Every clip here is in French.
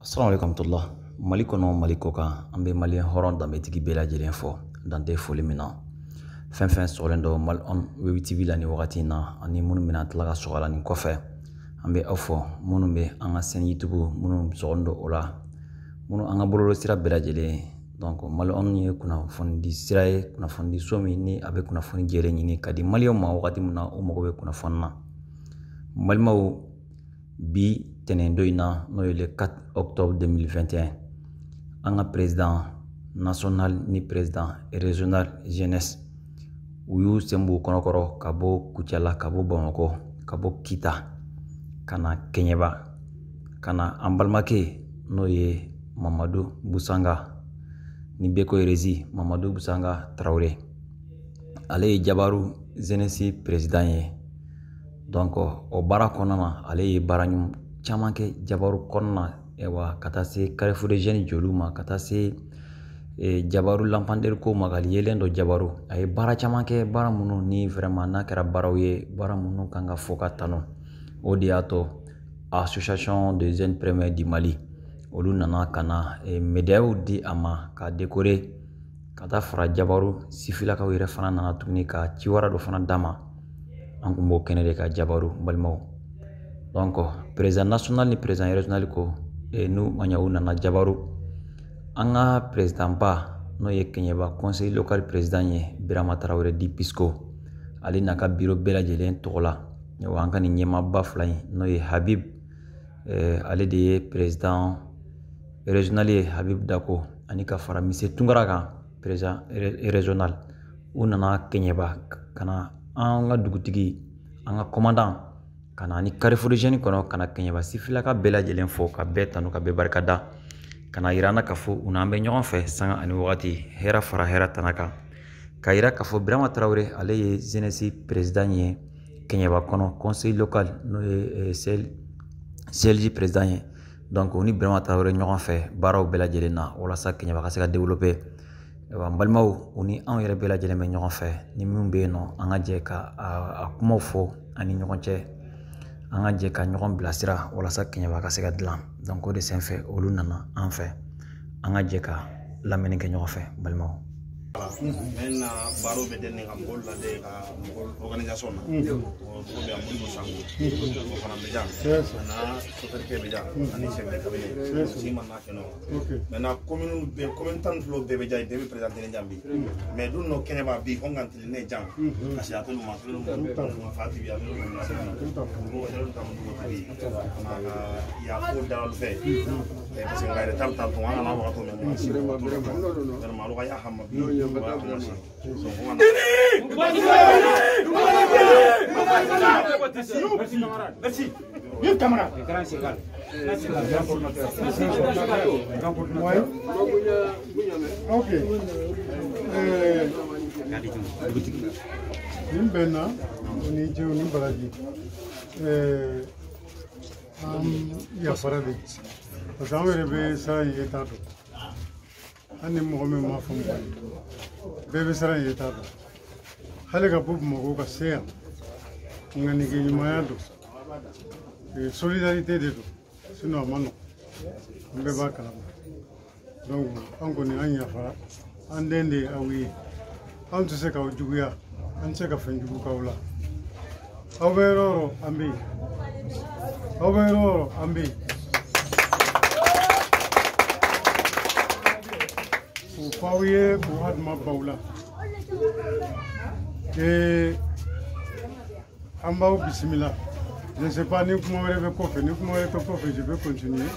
Assalamu alaikum warahmatullah. Mali kono Mali ko kan an bɛ maliyɛn hɔrɔn danbetigi bɛɛ lajɛlen fɔ dante foli min na fɛn fɛn sɔgɔlen dɔ Mali on Web TV la ni wagati in na ani minnu bɛna tila ka sɔgɔ la nin kɔfɛ an bɛ aw fɔ minnu bɛ an ka sɛn YouTube minnu sɔgɔlen dɔ o la minnu an ka bɔlɔlɔ sira bɛɛ lajɛlen donc Mali on ye kunnafoni di sira ye kunnafoni di so min ni a bɛ kunnafoni jɛlen ɲini ka di maliyɛnw ma wagati min na u mago bɛ kunnafoni na balimaw bi tɛnɛn don in na n'o ye le 4 octobre 2021 an ka président national ni président régional jeunesse u y'u sen b'u kɔnɔkɔrɔ ka bɔ Kucala ka bɔ Bamakɔ ka bɔ Kita ka na Kɛɲɛba ka na an balimakɛ n'o ye Mamadu Busanga ni bɛɛ ko Rési Mamadu Busanga Traoré ale ye Jabaru jeunesse président ye donc o baara kɔnɔna na ale ye baara caman kɛ Jabaru kɔnɔna na ka taa se Carrefour des Jeunes joliw ma ka taa se Jabaru Lampanderi ko ma ka yelen dɔ Jabaru a ye baara caman kɛ baara minnu ni vraiment n'a kɛra baaraw ye baara minnu kan ka fɔ ka tanu o de y'a to Association des jeunes premiers du Mali olu nana ka na médailles di a ma ka décorer ka taa fara Jabaru sifilakaw yɛrɛ fana nana tuguni ka ciwara dɔ fana d'a ma an kun b'o kɛnɛ de ka Jabaru balimaw donc président national ni président régional ko n'u ma ɲɛ u nana Jabaru an ka président ba n'o ye Kɛɲɛba conseil local président ye Birama Traoré di Pisco ale n'a ka bureau bɛɛ lajɛlen tɔgɔ la an ka nin ɲɛmaaba fila in n'o ye Habib ale de ye président régional ye Habib Dako ani ka fara Mise Tunkara kan président régional u nana Kɛɲɛba ka na an ka dugutigi an ka commandant ka na ni Carrefour des Jeunes kɔnɔ ka na Kɛɲɛba sifilaka bɛɛ lajɛlen fɔ ka bɛɛ tanu ka bɛɛ barikada ka na yira an na k'a fɔ u n'an bɛ ɲɔgɔn fɛ sanga ani wagati hɛrɛ fara hɛrɛ tana kan ka yira k'a fɔ Birama Traoré ale ye jeunesse président ye Kɛɲɛba kɔnɔ conseil local n'o ye CLJ président ye donc u ni Birama Traoré ɲɔgɔn fɛ baaraw bɛɛ lajɛlen na walasa Kɛɲɛba ka se ka développer n balimaw u ni anw yɛrɛ bɛɛ lajɛlen bɛ ɲɔgɔn fɛ ni min bɛ yen nɔ an ka jɛ ka a kumaw fɔ ani ɲɔgɔn cɛ an ka jɛ ka ɲɔgɔn bilasira walasa Kɛɲɛba ka se ka dilan donc o de senfɛ olu nana an fɛ an ka jɛ ka lamɛnni kɛ ɲɔgɔn fɛ balimaw. Maintenant, baro be den ka mɔgɔw lade ka mɔgɔ organisation na o ko be amul sango ko fana be jam na soterke be jam ani chef de cabinet si man na keno maintenant commune tan flo be jay de présenter jambi mais dun no Kɛɲɛba bi on gantil ne jam kasi atolu ma tolo fati bi atolu na se ko wala tam do tabi na ya ko dal fe parce que ngare tam tam on ana wa to men si vraiment lo ya hamma bi Merci. Vieux camarade. Ok. Nimbena, ni jo ni balaji. Ya farade. Parce que on rebe ça yetado. Ani mɔgɔ min ma faamu bɛɛ bɛ siran ye t'a dɔn hali ka bɔ Bamakɔ ka se yan ŋanige ɲumanya don solidarité de don sinon a ma nɔgɔn an bɛɛ b'a kalama donc an kɔni an yafara an den de aw ye an tɛ se k'aw juguya an tɛ se ka fɛn jugu k'aw la aw bɛ yɔrɔ o yɔrɔ an bɛ yen aw bɛ yɔrɔ o yɔrɔ an bɛ yen. F'aw ye k'u hadama baw la an b'aw bisimila je ne sais pas ni kuma wɛrɛ bɛ kɔfɛ ni kuma wɛrɛ tɛ kɔfɛ je vais continuer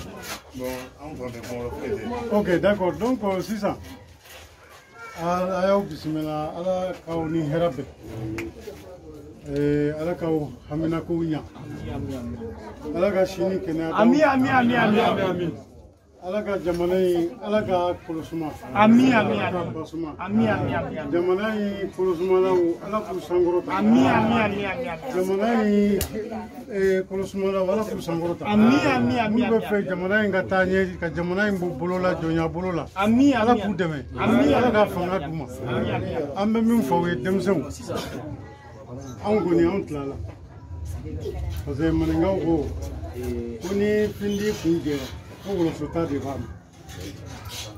ok d'accord donc sisan a y'aw bisimila ala k'aw ni hɛrɛ bɛn ala k'aw haminakow ɲa ala ka sini kɛnɛya amin ala ka jamana in ala ka kɔlɔsuma amin jamana in kɔlɔsumalaw ala k'u sankɔrɔta jamana in kɔlɔsumalaw ala k'u sankɔrɔta minnu bɛ fɛ jamana in ka taa ɲɛ ka jamana in bɔ bolo la jɔnya bolo la ala k'u dɛmɛ ala ka fanga d'u ma an bɛ min fɔ u ye denmisɛnw anw kɔni anw tilala parce que maninkaw ko ni findi kun jɛra pour le sautage des femmes.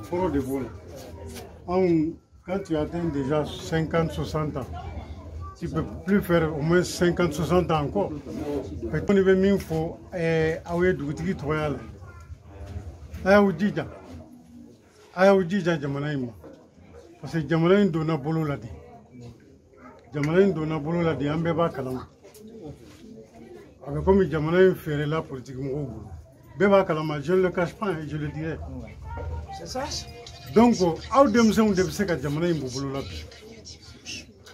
Pour de vol. Quand tu atteins déjà 50-60 ans, tu ne peux plus faire au moins 50-60 ans encore. On ne veut même faut avoir du petit toile. Ayaoudija jamana ima. Parce que jamana donna bolo la di. Jamana donna bolo la di ambe ba kalama. Avec comme jamana fait la politique mo. Beba kalama, je ne le cache pas, je le dirai. C'est ça. Donc, aw demsen de se ka jamana in bolo la bi.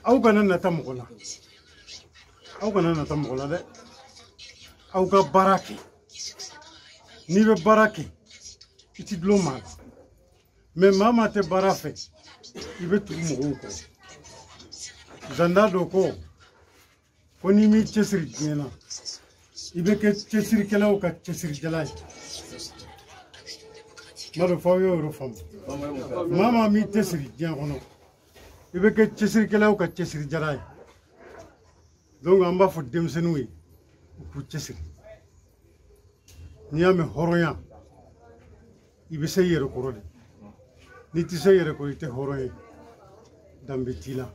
Aw kana nata mo la. Aw kana nata mo la de. Aw ka baraki. Ni be baraki. Petit de l'eau mal. Mais maman te barafé. Il veut tout mourir. Zanda doko. Koni mi chesiri diena. Il veut que chesiri kela ou ka chesiri jalai. Maro fawo euro fam. Maman mi chesiri diena kono. Il veut que chesiri kela ou ka chesiri jalai. Donc on va foutre dem senui. Pour chesiri. Ni ame horoya. Il veut essayer de courir. Ni tu sais de courir, tu es horreur. Dans Betila.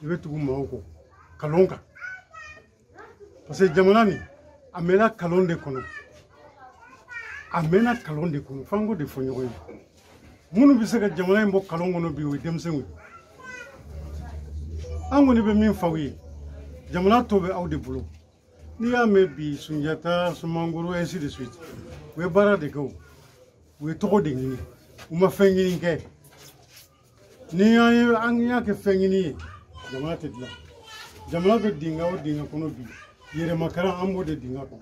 Il veut tout mourir. Kalonga. Parce que Jamonani, amena kalon de kono. Amena kalon de kono. Fango de fonyo. Munu bisa que Jamonani mbo kalongo no biwi demsengu. Ango ni be min fawi. Jamona tobe au de boulot. Ni ame bi Sunjata, Sumanguru, ainsi de suite. We bara de go. We trop de ni ou ma fengini ke ni anya ke fengini jamana te la jamana be dinga o dinga kono bi yere makara ambo de dinga ko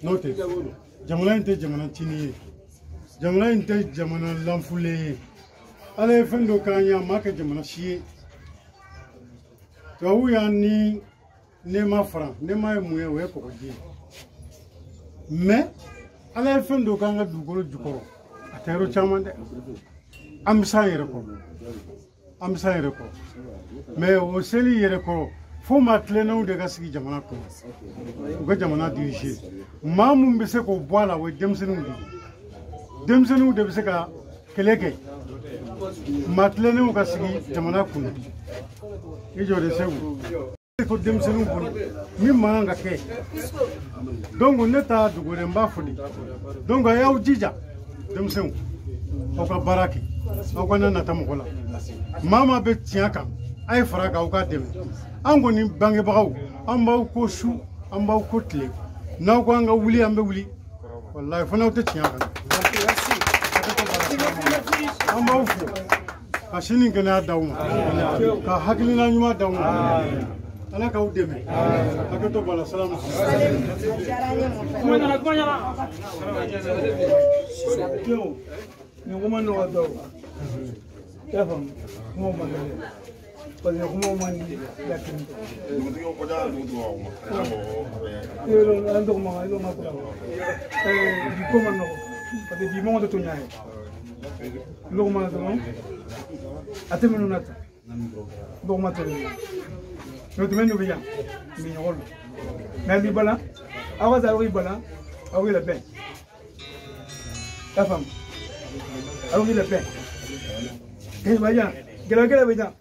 note jamana inte jamana chini jamana inte jamana lamfule ale fendo kanya maka jamana shi to ya ni ne ma fra ne ma muye we ko ji mais ala fen do kanga dugolo jukoro atero chamande am sayere ko mais o seli yere ko fo matleno de gasigi jamana ko go jamana dirige mamum be se ko boala we demsenu de be se ka keleke matleno gasigi jamana ko e jode sewu ko demsenu ko mi manga ke donc on est à Dougore Mbafodi. Donc il y a Oudija, Demseu, Oka Baraki, Okana Natamola. Mama Betiaka, Aifraga Oka Dem. Angoni Bangebao, Ambao Koshu, Ambao Kotle. Now Gwanga Willi Ambuli. Wallahi for now the Tiaka. Ambao Kashini Gana Down. Kahakilina Numa Down. Ala ka udeme akato bala salamu ni ngoma no wado yafam mo magale parce que mo mandi yakin ko da du yo ando ma yo ma ko di ko man no parce que di mo do to nyaay lo ma do atemenu nata do ma to no te menu bien mi nyol mais li bala awaza wi bala awi la paix ta femme awi la paix et vaya gela bien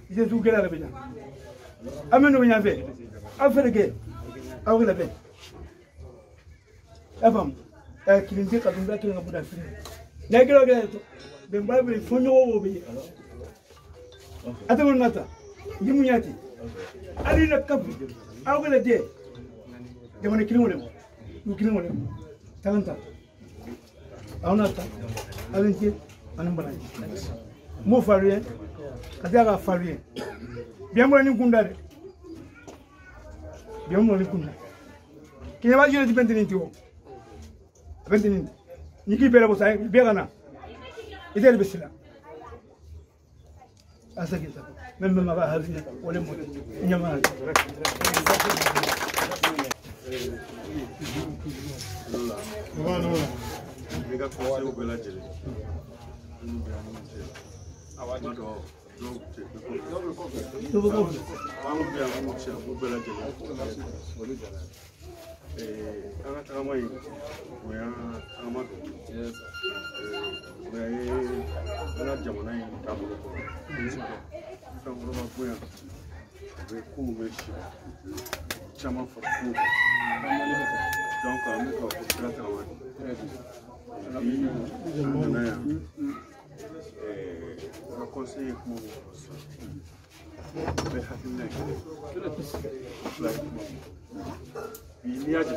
je tout gela bien amenu bien fait afere ke awi la paix ta femme kilinde ka dunda kilinga buda fini na gela to be mbabe fonyo wo be atemu nata yimunyati ali na kabu awgala de jamana kilingole talanta awnata alinje anambana mo faruye kadaga faruye biambo ni kundare biambo ni kunda kine ba jere dipendini tiwo dipendini niki bela bosa bela na idel besila asakita même ma va harina wala mo nyama Voilà. Les gars, comment c'est au Belagé? conseiller pour il y a des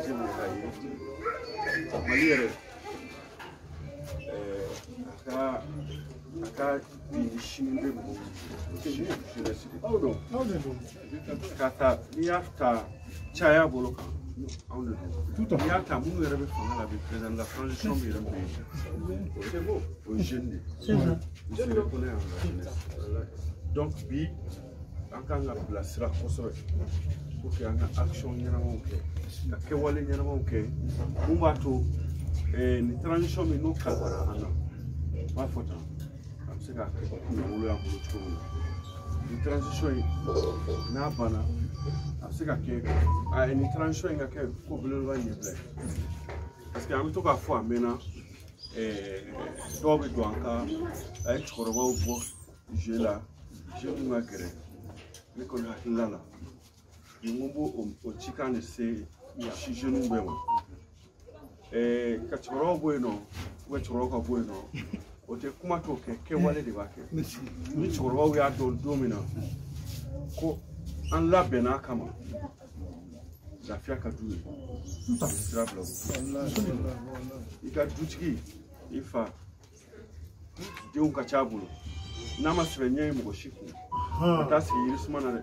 donc bi aka nga bilasira kosɛbɛ pour que an ka action ɲɛnamaw kɛ ka kɛwale ɲɛnamaw kɛ mun b'a to ni transition min n'o kalifara an na b'a fɔ tan a bɛ se ka kɛ kunnawolo y'an bolo cogo min na ni transition in n'a banna a bɛ se ka kɛ ni transition in ka kɛ ko belebeleba ɲɛbila parce que an bɛ to k'a fɔ a mɛnna dɔw bɛ don an ka a ye cɛkɔrɔbaw bɔ jeu la jeu min ka gɛrɛ ne kɔni hakilila la ni n ko o cikan de se si jeunes bɛɛ ma ka cɛkɔrɔbaw bɔ yen nɔ cɛkɔrɔbaw ka bɔ yen nɔ o tɛ kuma t'o kɛ kɛwale de b'a kɛ ni cɛkɔrɔbaw y'a dɔn don min na ko an labɛnna a kama lafiya ka d'u ye sira bila i ka dutigi i fa denw ka ca a bolo n'a ma sɛbɛn ɲɛ ye mɔgɔ si kun ka taa sigi yiri suma na dɛ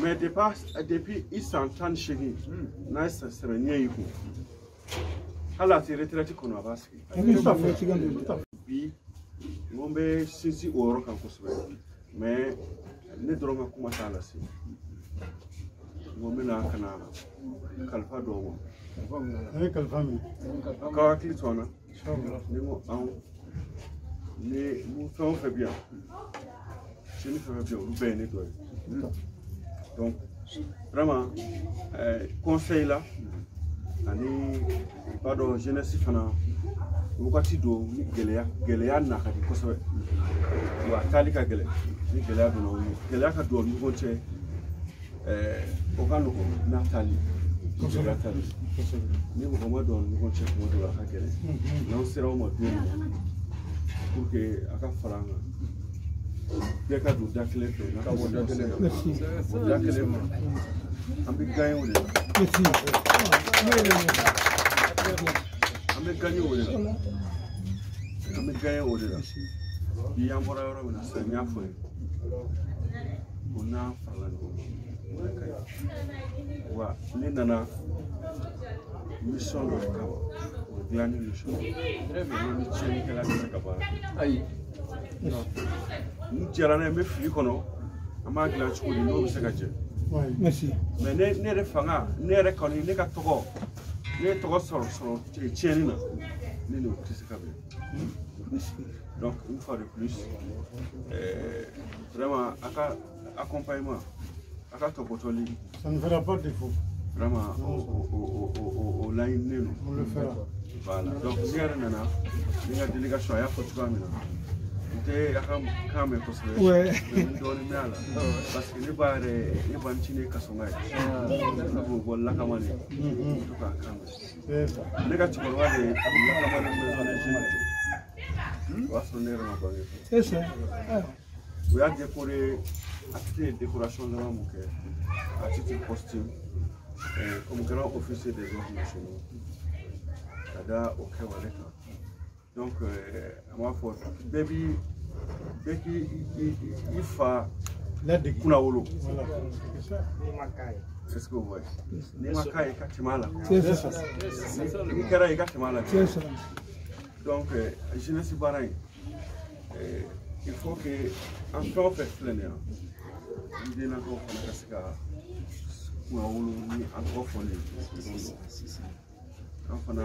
mais depuis i san 18 n'a ye sɛbɛn ɲɛ y'i kun hali a tɛ retraite kɔnɔ a b'a sigi bi n ko n bɛ sinsin o yɔrɔ kan kosɛbɛ mais ne dɔrɔn ka kuma t'a lase n ko n bɛna ka na kalifa dɔw ma k'aw hakili to an na ni n ko anw ni fɛn o fɛn bɛ yan sini fɛn o fɛn bɛ yan olu bɛɛ ye ne dɔ ye donc vraiment conseil la ani i b'a dɔn jeunesse fana wagati dɔw ni gɛlɛya na ka di kosɛbɛ wa a taali ka gɛlɛn ni gɛlɛya donna o ye gɛlɛya ka don o ni ɲɔgɔn cɛ o ka nɔgɔn n'a taali gɛlɛya taali ni mɔgɔ ma don o ni ɲɔgɔn cɛ kuma dɔw la a ka gɛlɛn n'an sera o ma don min na pour que a ka fara an kan bɛɛ ka don da kelen fɛ n'a ka bɔ da kelen na o da kelen ma an bɛ gagner o de la an bɛ gagner o de la an bɛ gagner o de la bi an bɔra yɔrɔ min na sisan n y'a fɔ ye ko n'an farala ɲɔgɔn kan o de ka ɲi wa ne nana mission dɔ de kama o ye dilanni mission ni tiɲɛnikɛla tɛ se ka baara ayi n jɛra n'a ye n bɛ fili kɔnɔ an b'a dilan cogo di n'o bɛ se ka jɛ mais ne yɛrɛ fanga ne yɛrɛ kɔni ne ka tɔgɔ ne ye tɔgɔ sɔrɔ tiɲɛni na ne n'o tɛ se ka bɛn donc une fois de plus vraiment a ka accompagnement a ka tɔpɔtɔli ça ne fera pas défaut vraiment o laɲininen don on le fera voilà donc ne yɛrɛ nana ni ka délégation a y'a fɔ cogoya min na n tɛ a ka kan mɛn kosɛbɛ n dɔɔnin mɛn a la parce que ne ba yɛrɛ ne ba n ci ne kasɔnga ye sabu bɔ lakama de n to k'a kan mɛn ne ka cɛkɔrɔba de a bɛ lakama de maison des jeunes o y'a sɔrɔ ne yɛrɛ ma bange o y'a décoré a tɛ décoration laban mun kɛ a titre posthume comme grand officier des ordres nationaux ka da o kɛwale kan donc an b'a fɔ bɛɛ k'i fa kunnawolo est-ce que vous voyez n'i ma k'a ye i ka tɛmɛ a la n'i kɛra ye i ka tɛmɛ a la donc jeunesse baara in il faut que an fɛn o fɛn filɛ nin ye n dennakaw fana ka se ka kunnawolo ni an tɔgɔ fɔli an fana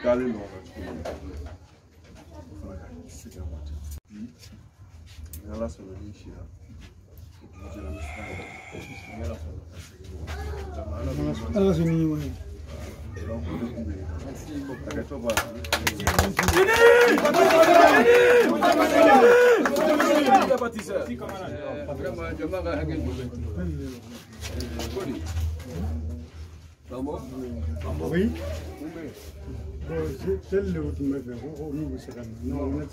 dalen don a kan cogo min na o fana ka se ka waati bi ala sɔnna ni si la ala ka sini ɲuman ye Oui. Bon, c'est le où tu me fais. Oh, nous, c'est quand même. Non, on est.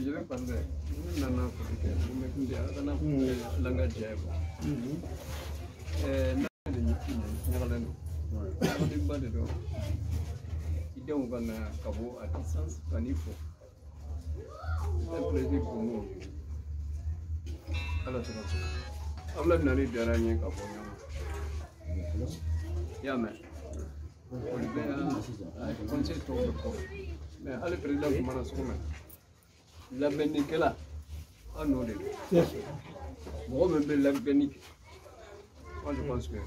Je vais parler. Non, non, langage. Idéon va à distance, à niveau. C'est un plaisir pour nous. Alors, c'est comme ça. On a dit dernier Cabo. Yamé. On est un conseil de corps. Mais à le président de Manascome. La Bénique là. Ah non, moi même la Bénique. Moi je pense que.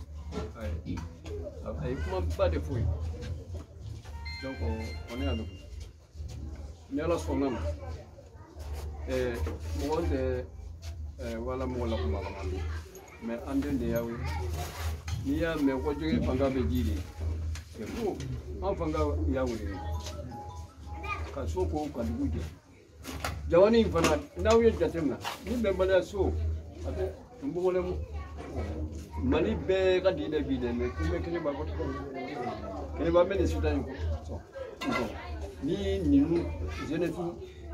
Il ne pas de fouilles. Donc on est avec vous. Mais là, son nom. Moi, voilà, moi, là, mais en dehors de il y a mes voitures Fanga Bédili. C'est fou. En Fanga Yaouli. Kasoko, Kadouji. Jawani Fana, Naouye Jatemna. Ni Bembalia So. Mali bɛɛ ka di dɛ bi dɛ mais kun bɛ kelen b'a kɔtɔ kelen b'a bɛ nin sudan in kɔ ni ninnu jeunesse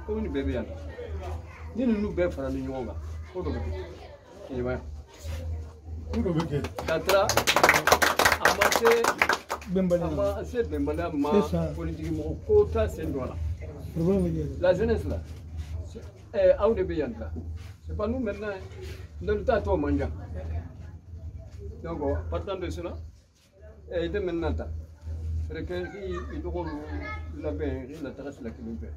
ko ni bɛɛ bɛ yan ni ninnu bɛɛ farali ɲɔgɔn kan ko dɔ bɛ kɛ kelen b'a Ko dɔ bɛ kɛ ka taara a ma se bɛnbaliya ma politiki mɔgɔ ko ta sen dɔ la jeunesse la aw de bɛ yan ta c'est pas nous maintenant ne t'a to man jan. Donc, partant de cela, il est maintenant temps. C'est qu'il doit la paix, la trace la clinique.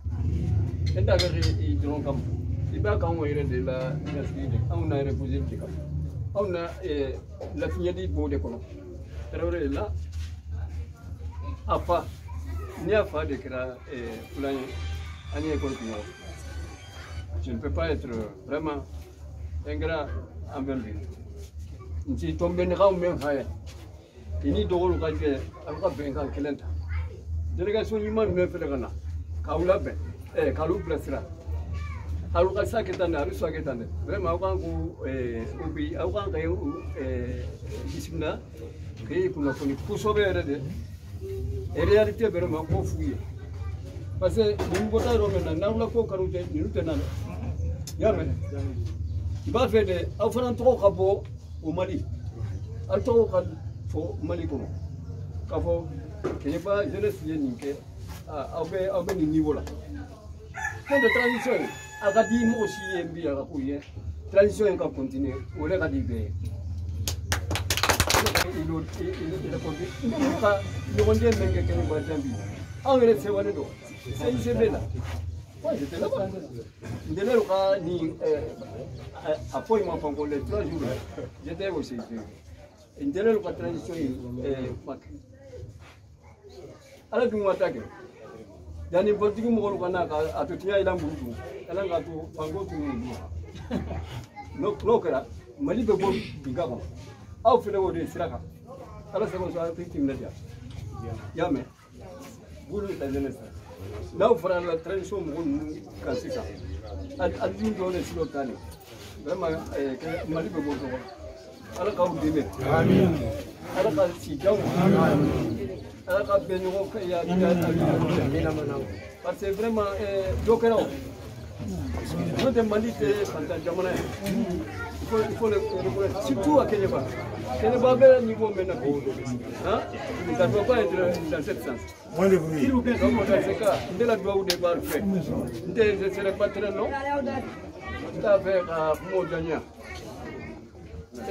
Et d'ailleurs, ils diront comme il va quand on est de la on a reposé le cap. On a la fille du beau de colon. C'est là, à pas, ni à pas de créer plein à n'y école. Je ne peux pas être vraiment ingrat envers lui. Si tombe ne quand même fait, il n'y a pas de cas avec Bengal Kelenta. Délégation humaine ne fait rien. Kaoula ben, Kalou placera. Alouka Saketana, Rusaketane. Vraiment, quand vous oubliez, avant que vous disciplinez, que vous n'avez pas pu sauver et réalité vraiment pas fouillé. Parce que nous votons maintenant, nous n'avons pas carotte, nous tenons. Yamé, il va faire des enfants trop cabots. Au Mali, à tout faut Mali comme quand faut qu'il n'y ait pas jeunesse yénique à un niveau là. Quand la transition a gardé moi aussi un bien à couiller, transition est à continuer. On l'a gardé bien. Il a continué. Il a dit même que quelqu'un va jamais. On est c'est voilà donc. C'est une semaine là. Ouais, j'étais là-bas. De là, ni après moi pendant les 3 jours, j'étais aussi. De là, la transition alors que moi attaque. Yani politique mo ko na ka atutia ila mbudu. Ala ngatu pango tu. No kera mali be bo bingabo. Au fele wo de siraka. Ala se ko so ati na dia. Yame. Bulu ta jeunesse. Là, on fera la transition quand c'est ça. À d'une journée sur le canne. Vraiment, Mali peut beaucoup. Alors quand vous dites, Amen. Alors quand si Dieu, alors quand Beniro il y a parce que vraiment, Dokero. Nous de Mali c'est fantastique. Il faut le reconnaître, surtout à Keneba. Keneba est niveau maintenant. Hein? Ça ne doit pas être dans cette sens. S'il vous plaît, dans ce cas, dès la doigt ou des barres faits, je ne serai pas très long. C'est avec Modjania.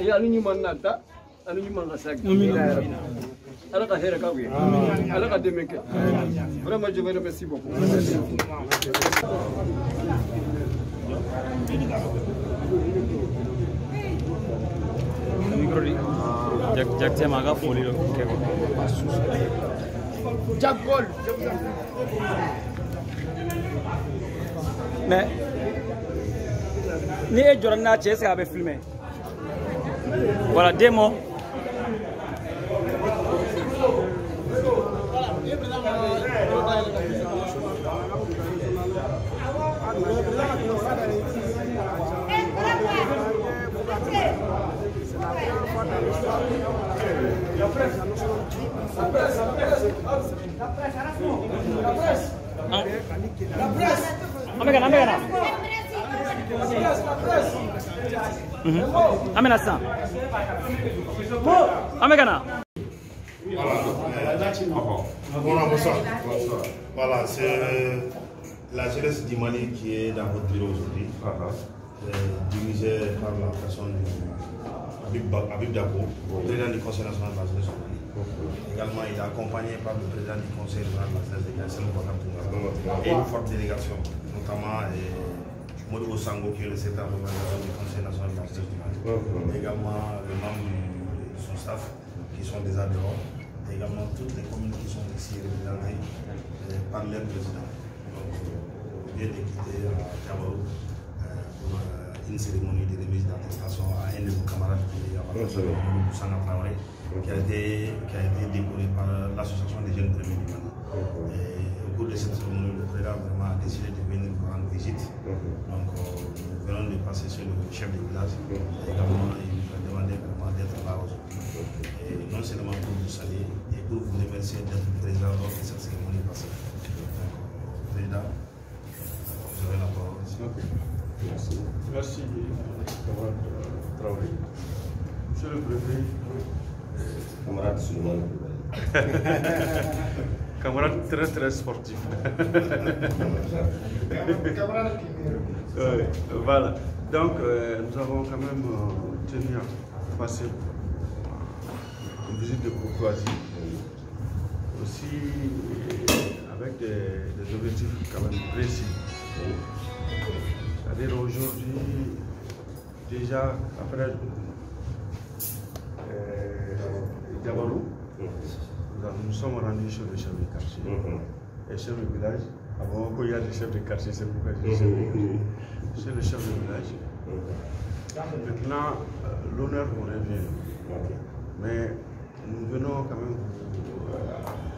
Et il y a l'union Nata, l'union Rassak. Alors, à Herakawi, alors à Demeke. Vraiment, je vous remercie beaucoup. Micro Jack Temaga Folio. Jack Paul. Mais Ni e jɔra n'a cɛ est-ce que a bɛ filmer? Voilà, 2 mots. Amena ça. Amena. Bonsoir. Voilà, c'est la jeunesse du Mali qui est dans votre bureau aujourd'hui, dirigée par la personne Habib Dabo, président du Conseil national de la jeunesse du Mali. Également, il est accompagné par le président du Conseil national de la jeunesse et une forte délégation, notamment Modou Sango, qui est le secrétaire d'organisation du Conseil national de la jeunesse du Mali. Également, les membres de son staff qui sont des adhérents. Et également toutes les communes qui sont ici représentées par leur président. Donc, on vient de quitter Cameroun pour une cérémonie de remise d'attestation à un de nos camarades qui a été décoré par l'association des jeunes premiers du Mali. Au cours de cette cérémonie, le président vraiment a décidé de venir nous rendre visite. Donc, nous venons de passer sur le chef de village. Également, il nous a demandé vraiment d'être là aujourd'hui. Et non seulement pour vous saluer, et pour vous remercier d'être président lors de cette cérémonie passée. Donc, président, vous avez la parole. Merci. Merci, camarade Traoré. Monsieur le préfet, camarade Suleiman. Camarade très sportif. Voilà. Donc, nous avons quand même tenu à passer une visite de courtoisie. Aussi avec des objectifs quand même précis. C'est-à-dire aujourd'hui, déjà après Diabarou, nous sommes rendus chez le chef de quartier et chef de village. Avant qu'il y ait des chefs de quartier, c'est pourquoi je dis chef de village. Chez le chef de village. Maintenant, l'honneur vous revient. Mais nous venons quand même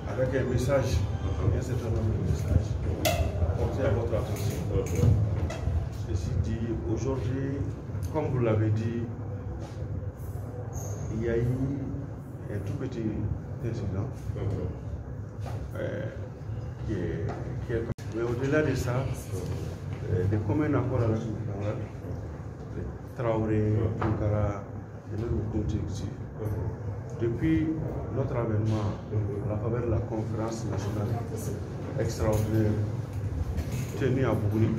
avec un message, un certain nombre de messages apportés à votre attention. Ceci dit, aujourd'hui, comme vous l'avez dit, il y a eu un tout petit incident qui est. Mais au-delà de ça, de commun accord avec nos camarades, Traoré, Tunkara, et même le comité exécutif, depuis notre avènement à la faveur de la conférence nationale extraordinaire tenue à Bougouni,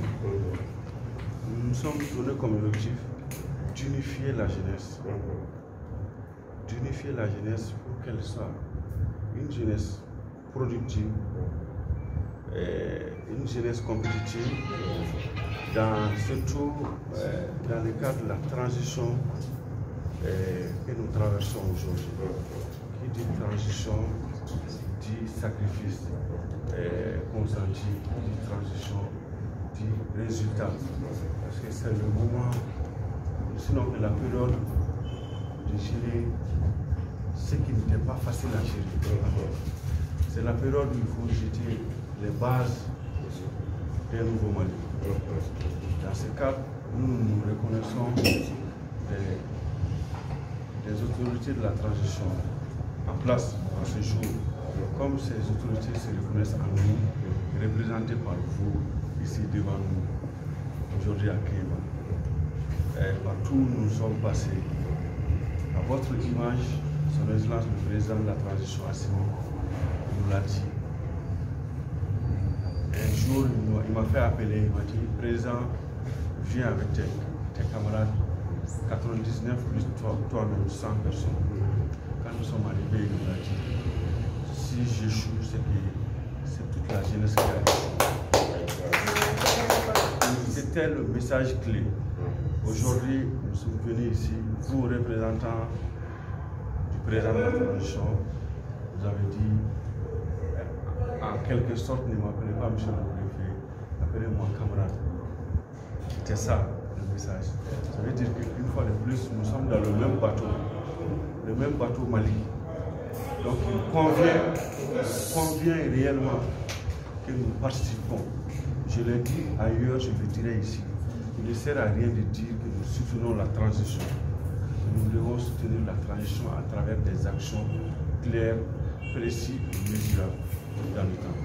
nous nous sommes donnés comme objectif d'unifier la jeunesse. D'unifier la jeunesse pour qu'elle soit une jeunesse productive, une jeunesse compétitive, surtout dans le cadre de la transition que nous traversons aujourd'hui. Qui dit transition dit sacrifice consenti, dit transition, dit résultat. Parce que c'est le moment, sinon que la période de gérer ce qui n'était pas facile à gérer. C'est la période où il faut jeter les bases d'un nouveau Mali. Dans ce cadre, nous reconnaissons les autorités de la transition en place en ce jour. Comme ces autorités se reconnaissent en nous, représentées par vous ici devant nous, aujourd'hui à Kéba. Partout où nous sommes passés, à votre image, son excellence le président de la transition Assimi nous l'a dit. Un jour, il m'a fait appeler, il m'a dit, président, viens avec tes camarades, 99 plus toi-même, 100 personnes. Quand nous sommes arrivés, il nous a dit, si j'échoue, c'est toute la jeunesse qui a échoué. C'était le message clé. Aujourd'hui, nous sommes venus ici, vous représentants du président de la transition, vous avez dit, en quelque sorte, ne m'appelez pas monsieur le préfet, appelez-moi camarade. C'était ça, le message. Ça veut dire qu'une fois de plus, nous sommes dans le même bateau Mali. Donc il convient réellement que nous participons. Je l'ai dit ailleurs, je le dirai ici. Il ne sert à rien de dire que nous soutenons la transition. Nous devons soutenir la transition à travers des actions claires, précises et mesurables dans le temps.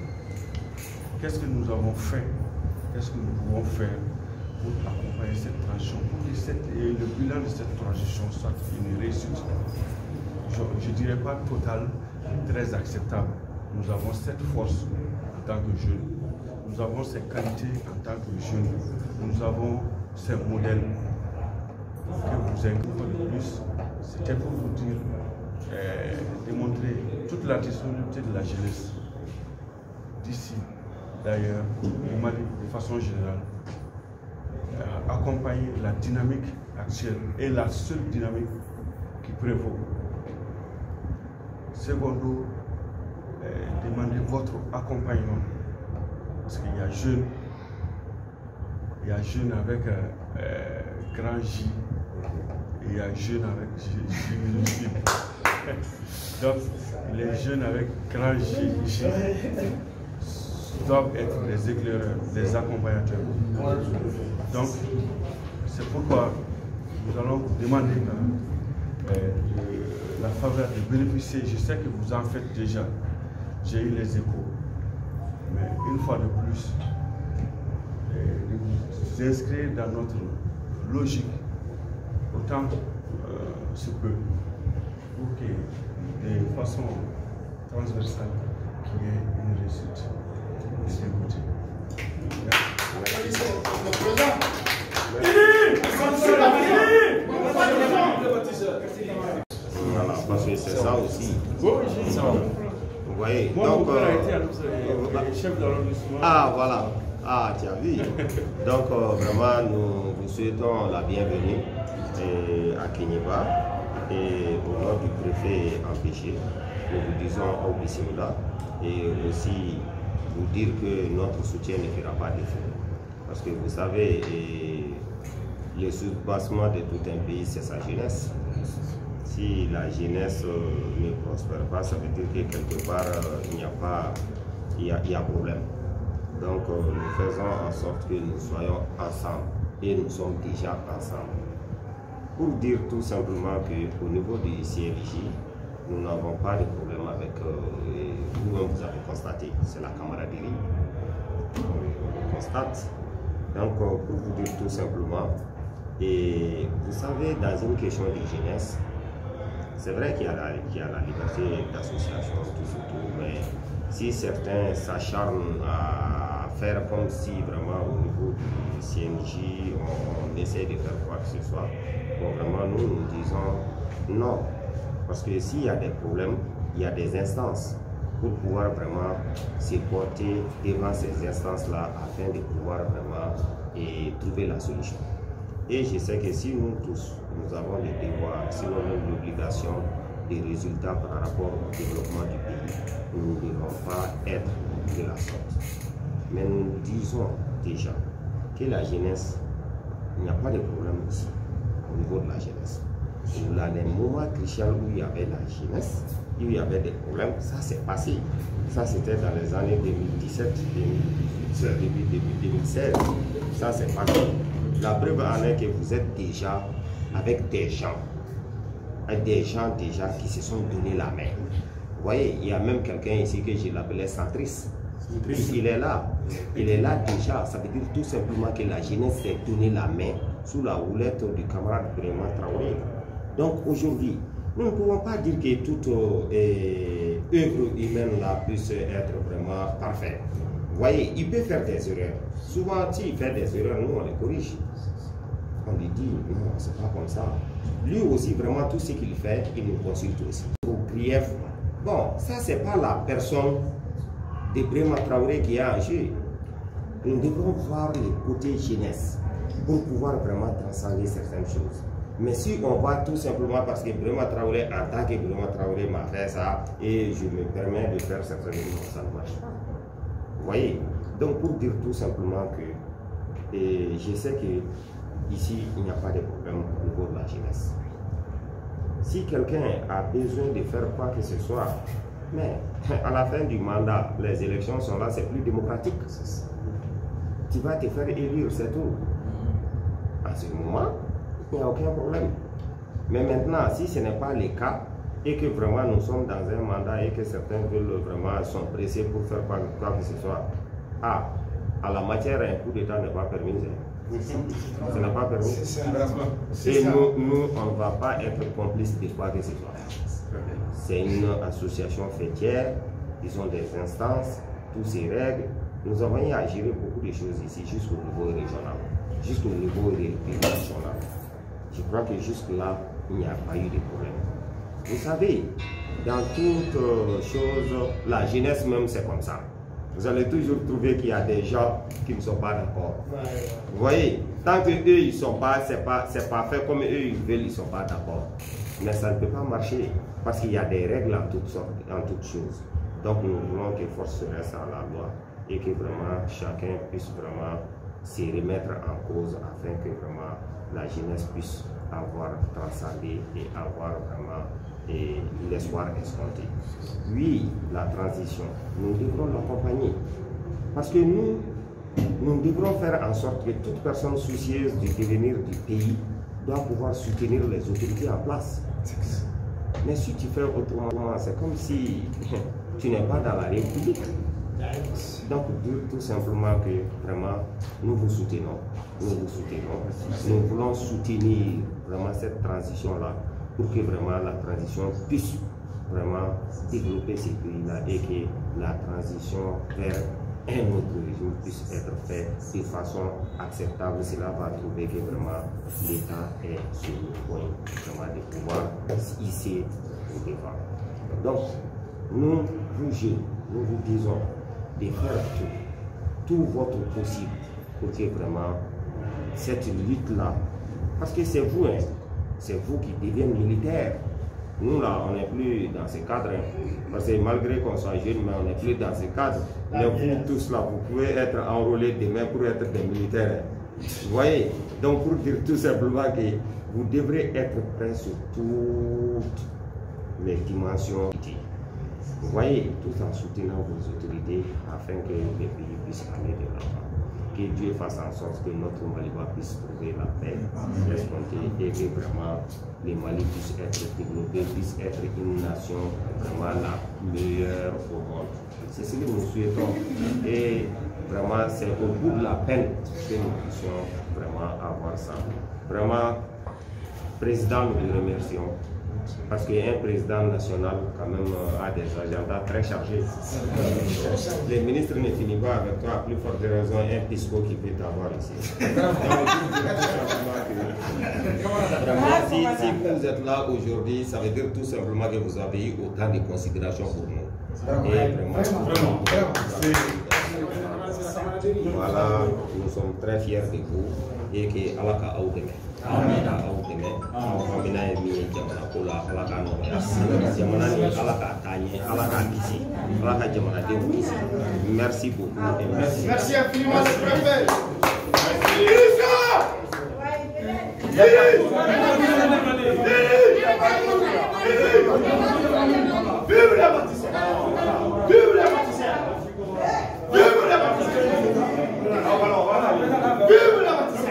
Qu'est-ce que nous avons fait? Qu'est-ce que nous pouvons faire pour accompagner cette transition, pour que le bilan de cette transition soit une réussite? Je ne dirais pas totale, très acceptable. Nous avons cette force en tant que jeunes. Nous avons ces qualités en tant que jeunes. Nous avons ces modèles que vous incluez de plus. C'était pour vous dire, démontrer toute la disponibilité de la jeunesse d'ici, d'ailleurs, au Mali, de façon générale, accompagner la dynamique actuelle et la seule dynamique qui prévaut. Secondo, demandez votre accompagnement. Parce qu'il y a jeunes avec grand J, et il y a jeunes avec J. Donc, les jeunes avec grand J doivent être des éclaireurs, des accompagnateurs. Donc, c'est pourquoi nous allons vous demander la faveur de bénéficier. Je sais que vous en faites déjà. J'ai eu les échos. Mais une fois de plus, de vous inscrire dans notre logique autant se peut pour que de façon transversale qu'il y ait une réussite des écouter. Voilà, parce que c'est ça aussi. Vous voyez, moi, donc, mon père a été chef d'arrondissement. Ah, voilà. Ah, tu as vu. Donc, vraiment, nous vous souhaitons la bienvenue à Kéniéba. Et au nom du préfet empêché, nous vous disons au Bismillah. Et aussi, vous dire que notre soutien ne fera pas défaut. Parce que vous savez, le soubassement de tout un pays, c'est sa jeunesse. Si la jeunesse ne prospère pas, ça veut dire que quelque part, il y a problème. Donc, nous faisons en sorte que nous soyons ensemble. Et nous sommes déjà ensemble. Pour dire tout simplement qu'au niveau du CLJ, nous n'avons pas de problème avec vous-même, vous avez constaté, c'est la camaraderie. On constate. Donc, pour vous dire tout simplement, et vous savez, dans une question de jeunesse, c'est vrai qu'il y a la liberté d'association, tout, mais si certains s'acharnent à faire comme si vraiment au niveau du CNJ, on essaie de faire quoi que ce soit, bon, vraiment nous disons non. Parce que s'il y a des problèmes, il y a des instances pour pouvoir vraiment se porter devant ces instances-là afin de pouvoir vraiment trouver la solution. Et je sais que si nous tous, nous avons le devoir, sinon même l'obligation des résultats par rapport au développement du pays, nous ne devons pas être de la sorte. Mais nous disons déjà que la jeunesse, il n'y a pas de problème ici au niveau de la jeunesse. Là, les moments cruciaux où il y avait la jeunesse, où il y avait des problèmes, ça s'est passé. Ça c'était dans les années 2017, 2018, 2016. Ça s'est passé. La preuve en est que vous êtes déjà avec des gens déjà qui se sont donné la main. Vous voyez, il y a même quelqu'un ici que je l'appelais centriste. Il est là déjà. Ça veut dire tout simplement que la jeunesse s'est donné la main sous la houlette du camarade Birima Traoré. Donc aujourd'hui, nous ne pouvons pas dire que toute œuvre humaine là puisse être vraiment parfaite. Vous voyez, il peut faire des erreurs. Souvent, s'il fait des erreurs, nous on les corrige. On lui dit, non, c'est pas comme ça. Lui aussi, vraiment, tout ce qu'il fait, il nous consulte aussi. Pour grief, bon, ça, c'est pas la personne de Birima Traoré qui est en jeu. Nous devons voir les côtés jeunesse pour pouvoir vraiment transcender certaines choses. Mais si on voit tout simplement parce que Birima Traoré, en tant que Birima Traoré m'a fait ça, et je me permets de faire certaines choses, ça ne marche pas. Vous voyez? Donc, pour dire tout simplement que je sais que ici, il n'y a pas de problème au niveau de la jeunesse. Si quelqu'un a besoin de faire quoi que ce soit, mais à la fin du mandat, les élections sont là, c'est plus démocratique. Tu vas te faire élire, c'est tout. À ce moment, il n'y a aucun problème. Mais maintenant, si ce n'est pas le cas, et que vraiment nous sommes dans un mandat et que certains veulent vraiment sont pressés pour faire quoi que ce soit, à la matière, un coup d'État n'est pas permis. Ce n'est pas permis. Et nous, on ne va pas être complices de quoi que ce soit. C'est une association fêtière, ils ont des instances, tous ces règles. Nous avons eu à gérer beaucoup de choses ici, jusqu'au niveau régional, jusqu'au niveau national. Je crois que jusque-là, il n'y a pas eu de problème. Vous savez, dans toute chose, la jeunesse même, c'est comme ça. Vous allez toujours trouver qu'il y a des gens qui ne sont pas d'accord. Vous voyez, tant que eux, ils sont pas, c'est pas fait comme eux, ils veulent, ils ne sont pas d'accord. Mais ça ne peut pas marcher, parce qu'il y a des règles en toutes sortes, en toutes choses. Donc nous voulons que force reste à la loi et que vraiment chacun puisse vraiment se remettre en cause afin que vraiment la jeunesse puisse avoir transcendé et avoir vraiment l'espoir escompté. Oui, la transition, nous devrons l'accompagner. Parce que nous devrons faire en sorte que toute personne soucieuse du devenir du pays doit pouvoir soutenir les autorités en place. Mais si tu fais autrement, c'est comme si tu n'es pas dans la République. Donc, tout simplement que vraiment, nous vous soutenons. Nous vous soutenons. Nous voulons soutenir vraiment cette transition-là pour que vraiment la transition puisse vraiment développer ces pays-là et que la transition vers un autre régime puisse être faite de façon acceptable. Cela va trouver que vraiment l'État est sur le point vraiment de pouvoir hisser au devant. Donc, nous, vous jeunes, nous vous disons de faire tout votre possible pour que vraiment cette lutte-là, parce que c'est vous, hein, c'est vous qui devenez militaire. Nous là, on n'est plus dans ce cadre, hein, parce que malgré qu'on soit jeune, mais on n'est plus dans ce cadre. Mais vous tous là, vous pouvez être enrôlés demain pour être des militaires. Hein. Vous voyez, donc pour dire tout simplement que vous devrez être prêts sur toutes les dimensions. Vous voyez, tout en soutenant vos autorités afin que les pays puissent aller de l'avant. Que Dieu fasse en sorte que notre Maliba puisse trouver la paix, l'escomptée, et que vraiment les Mali puissent être développés, puissent être une nation vraiment la meilleure au monde. C'est ce que nous souhaitons. Et vraiment, c'est au bout de la peine que nous puissions vraiment avoir ça. Vraiment, Président, nous le remercions. Parce qu'un président national, quand même, a des agendas très chargés. Les ministres ne finissent pas avec toi, à plus forte raison, un pisco qui peut t'avoir ici. Vraiment, si vous êtes là aujourd'hui, ça veut dire tout simplement que vous avez eu autant de considération pour nous. Et vraiment, voilà, nous sommes très fiers de vous et que Allah ka aw dɛmɛ. Amin. Ka aw dɛmɛ. An bɛna ye min ye jamana ko la, Allah ka nɔgɔya. Jamana ni Allah ka taa ɲɛ, Allah ka kisi, Allah ka jamanadenw kisi. Merci beaucoup et merci. Merci infiniment le préfet. Vive la bâtisse! Vive la bâtisse! Vive la bâtisse! Vive la bâtisse!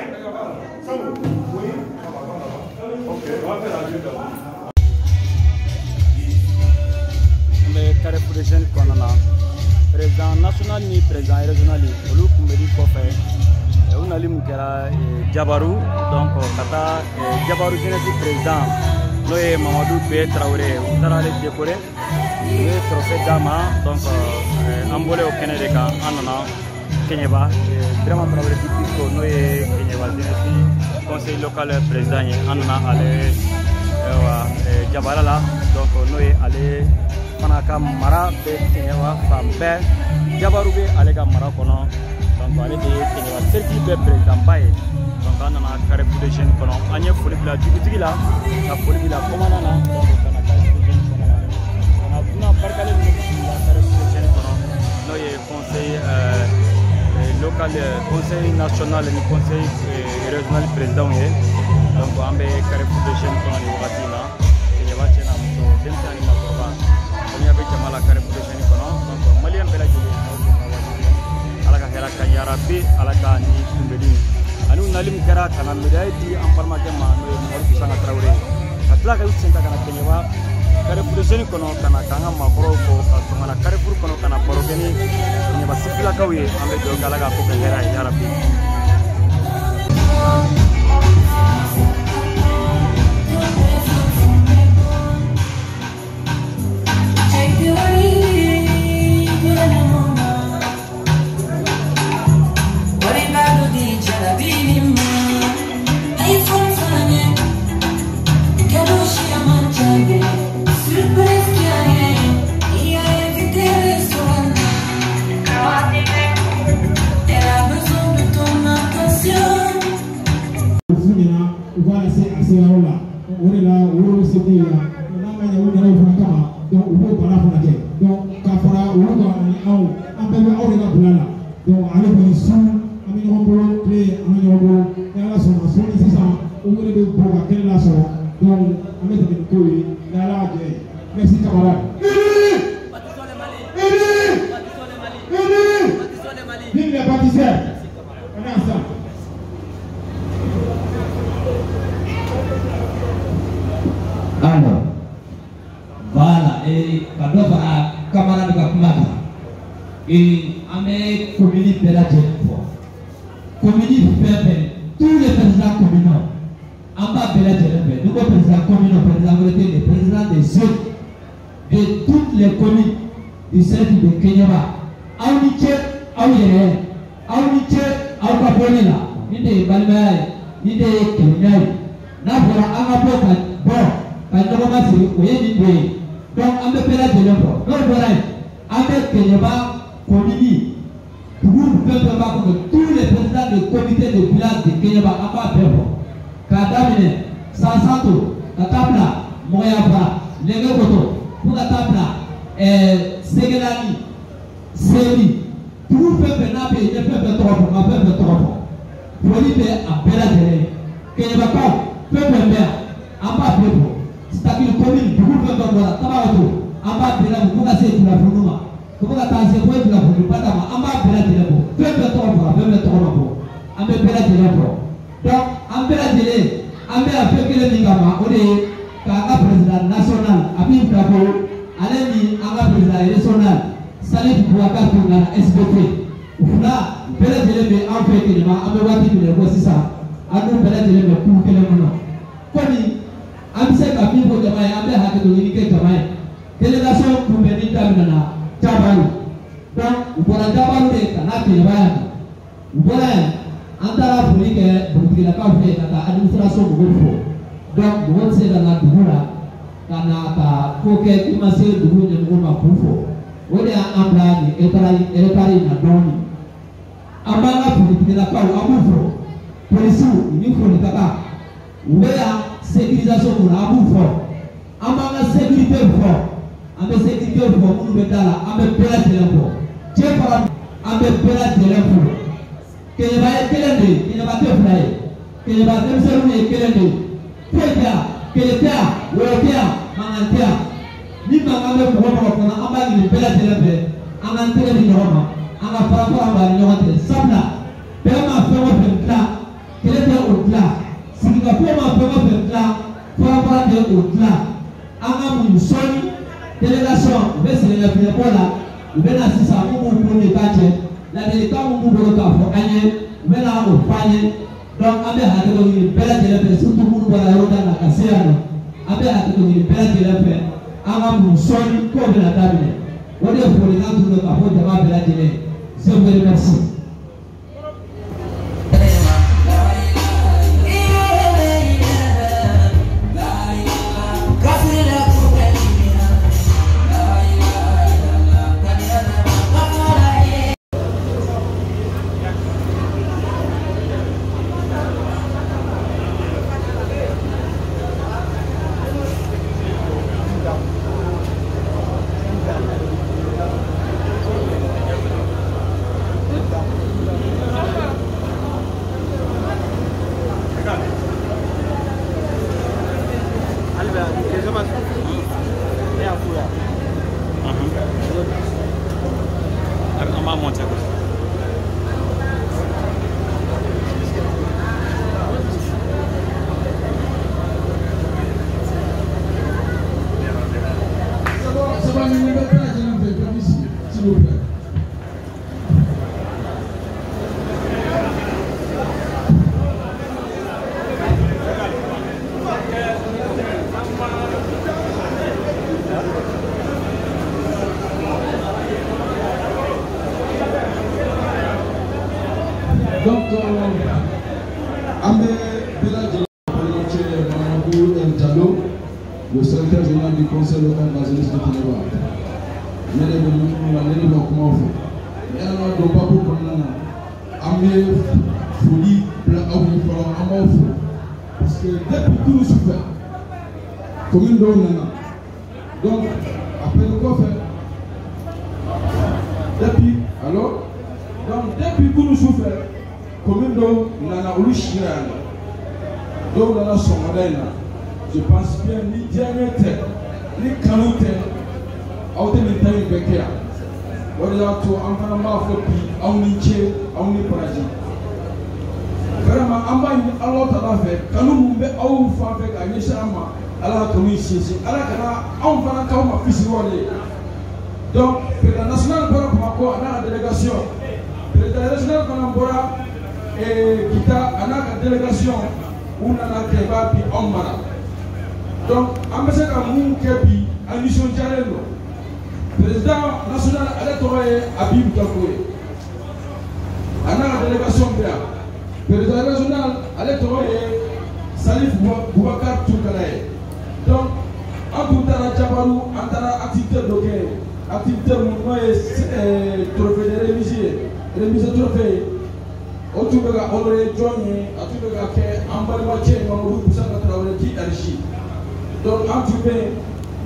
Carré pour les jeunes qu'on a, président national ni président régional, olu kunbɛli kɔfɛ u nali mun kɛra Jabaru, donc ka taa Jabaru jeunesse président n'o ye Mamadou B Traoré ye, u taara ale décoré, u ye trophée d'a ma, donc an bɔlen o kɛnɛ de kan an nana Keɲeba, Birama Traoré di Pisco n'o ye Keɲeba jeunesse conseil local président ye, an nana ale Jabara la, donc n'o ye ale fana ka mara bɛ Keɲeba fan bɛɛ, Jabaru bɛ ale ka mara kɔnɔ, donc ale de ye Keɲeba seliji bɛɛ président ba ye, donc an nana carré pour les jeunes kɔnɔ, an ye foli bila dugutigi la, ka foli bila commandant na, donc ka na carré pour les jeunes kɔnɔ la, ka na dunan barikalen minnu bila carré pour les jeunes kɔnɔ, n'o ye conseil local conseil national ni conseil régional président ye donc ambe carré protection kono ni wakati na ye wache na mto demta ni makorba kanya be jamala carré protection kono donc malien bela jule ala ka hera kan ya rabbi ala ka ni kumbedi anu nalim kara kana midaiti amparma ke ma no mo sanga trawre atla ka usenta kana kenyewa carré protection kono kana kanga makoro ko kana carré pour kono kana borogeni ni basifila kawe ambe do kala ka ko hera ya rabbi s'il vous plaît. Donc, Amé le secrétaire général du conseil local de la jeunesse de Ténéba. Mais les gens comment on fait. Mais on ne doit pas pour Amé folie, parce que depuis tout le souffert, commune de donc, après le quoi faire depuis, alors, donc depuis tout le souffert, commune de Nana Oluchiran, donc dans la Somadina. Je pense bien ni diamètre, ni qualité, à des détails béquia. Voilà tout en train de faire à un niché, à un paradis. Vraiment, en bas, Allah t'a fait, quand nous m'avons fait, on va faire gagner ça, Allah comme ici, Allah quand on va quand on fils donc, le national pour rapport à la délégation, le national pour et kita à la délégation, où on a débat puis on va. Donc, ambassadeur Kamou Kebi, à mission Djalelo, président national électoral Habib Gafoué, à la délégation BA, président régional électoral Salif Boubacar Toukalaye. Donc, en tout cas, Djabarou, en tant qu'activité de activité mouvement et trophée de remise de trophée, au tout cas, on aurait joigné, à tout cas, en bas de moitié, on aurait pu s'en qui archi. Donc, en tout cas,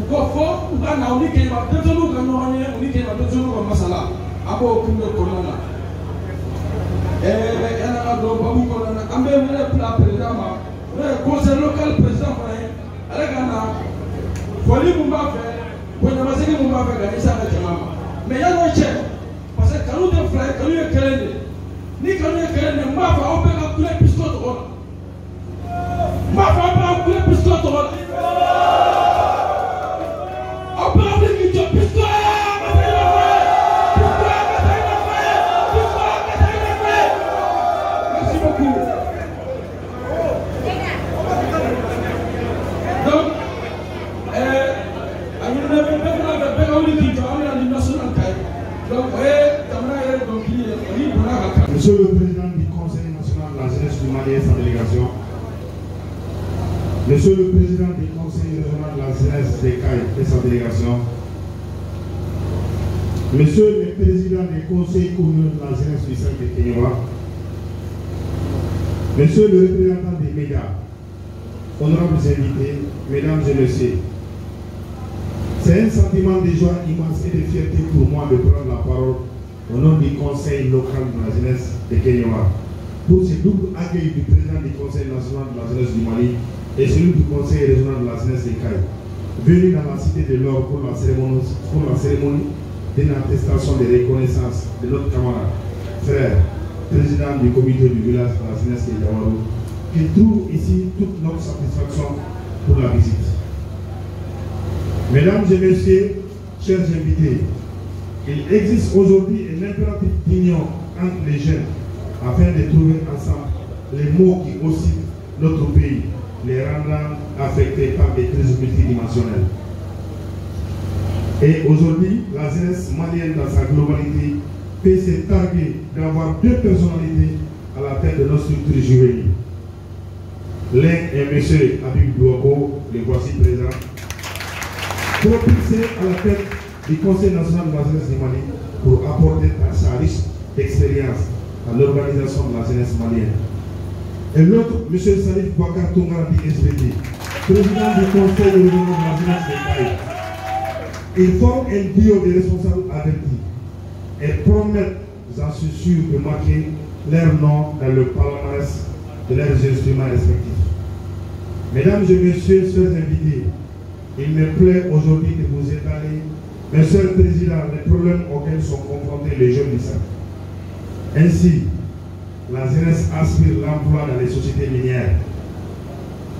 pourquoi faut on a on dit qu'il va peut-être nous gagner, on dit qu'il va peut-être nous gagner masala. Abo aucune de corona. Et elle a donc pas beaucoup corona. Ambe le plat président, le conseil local président, elle a gagné. Folie Mumba fait, pour ne pas dire que Mumba fait gagner ça avec maman. Mais il y a un chef, parce que quand nous devons faire, quand nous est créé, ni quand nous est créé, Mumba fait on peut calculer pistolet de rôle. Mumba fait on peut calculer pistolet de rôle. Monsieur le Président du Conseil national de la jeunesse du Mali et sa délégation, Monsieur le Président du Conseil régional de la jeunesse des CAI et sa délégation, Monsieur le Président du Conseil communal de la jeunesse du Centre de Kéniwa, Monsieur le représentant des médias, honorables invités, Mesdames et Messieurs, c'est un sentiment de joie immense et de fierté pour moi de prendre la parole au nom du Conseil local de la jeunesse de Kéniwa pour ce double accueil du président du Conseil national de la jeunesse du Mali et celui du Conseil régional de la jeunesse des CAI, venu dans la cité de l'Or pour la cérémonie d'une attestation de reconnaissance de notre camarade, frère, président du comité du village de la jeunesse de Yawarou, qui trouve ici toute notre satisfaction pour la visite. Mesdames et Messieurs, chers invités, il existe aujourd'hui un impératif d'union entre les jeunes afin de trouver ensemble les mots qui oscillent notre pays, les rendant affectés par des crises multidimensionnelles. Et aujourd'hui, la jeunesse malienne dans sa globalité peut se targuer d'avoir deux personnalités à la tête de nos structures juvéniles. L'un est M. Habib Douako, le voici présent, propulsé à la tête du Conseil national de la jeunesse du Mali pour apporter sa riche expérience à l'organisation de la jeunesse malienne. Et l'autre, M. Salif Boubacar Toungara du SVT, président du Conseil régional de la jeunesse des CAI. Ils forment un duo de responsables avertis et promettent, j'en suis sûr, de marquer leur nom dans le palmarès de leurs instruments respectifs. Mesdames et Messieurs, chers invités, il me plaît aujourd'hui de vous étaler, Monsieur le Président, les problèmes auxquels sont confrontés les jeunes du Centre. Ainsi, la jeunesse aspire l'emploi dans les sociétés minières,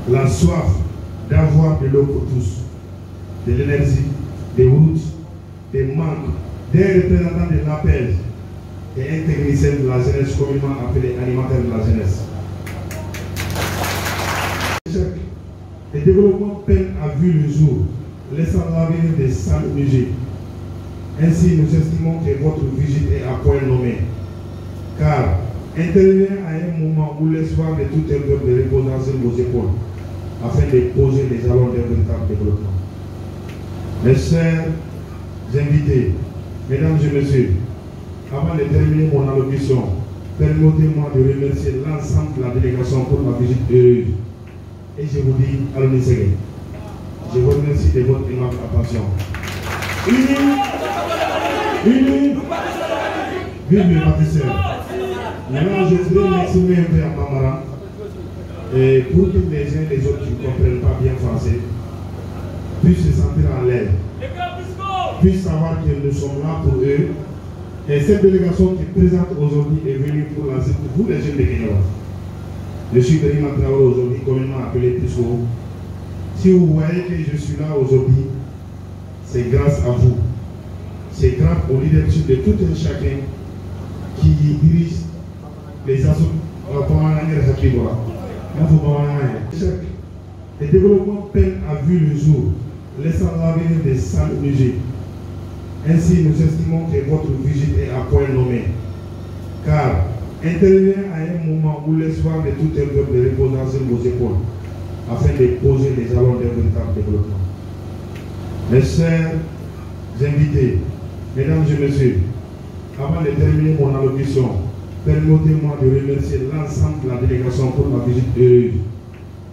la soif d'avoir de l'eau pour tous, de l'énergie, des routes, des membres, des représentants de l'APEJ et un technicien de la jeunesse communément appelé animateur de la jeunesse. Le développement peine a vu le jour, laissant l'avenir des salles musées. Ainsi, nous estimons que votre visite est à point nommé, car intervient à un moment où l'espoir de tout éleveur de reposant sur vos épaules, afin de poser les jalons d'un véritable développement. Mes chers invités, mesdames et messieurs, avant de terminer mon allocution, permettez-moi de remercier l'ensemble de la délégation pour ma visite heureuse. Et je vous dis, allons-y, je vous remercie de votre aimable attention. Unis, vive le pâtisseur. Maintenant, je voudrais m'exprimer un peu en Bambara. Et pour que les uns et les autres qui ne comprennent pas bien français puissent se sentir en l'aise, puissent savoir que nous sommes là pour eux. Et cette délégation qui est présente aujourd'hui est venue pour lancer pour vous les jeunes de Kenya. Je suis Denis Matraoui aujourd'hui, communément appelé Pisco. Si vous voyez que je suis là aujourd'hui, c'est grâce à vous. C'est grâce au leadership de tout un chacun qui dirige les associations. Le développement peine a vu le jour, laissant l'avenir des salles musées. Ainsi, nous estimons que votre visite est à point nommé, car intervient à un moment où l'espoir de tout éleveur de reposant sur vos épaules, afin de poser les jalons d'un véritable développement. Mes chers invités, mesdames et messieurs, avant de terminer mon allocution, permettez-moi de remercier l'ensemble de la délégation pour ma visite heureuse.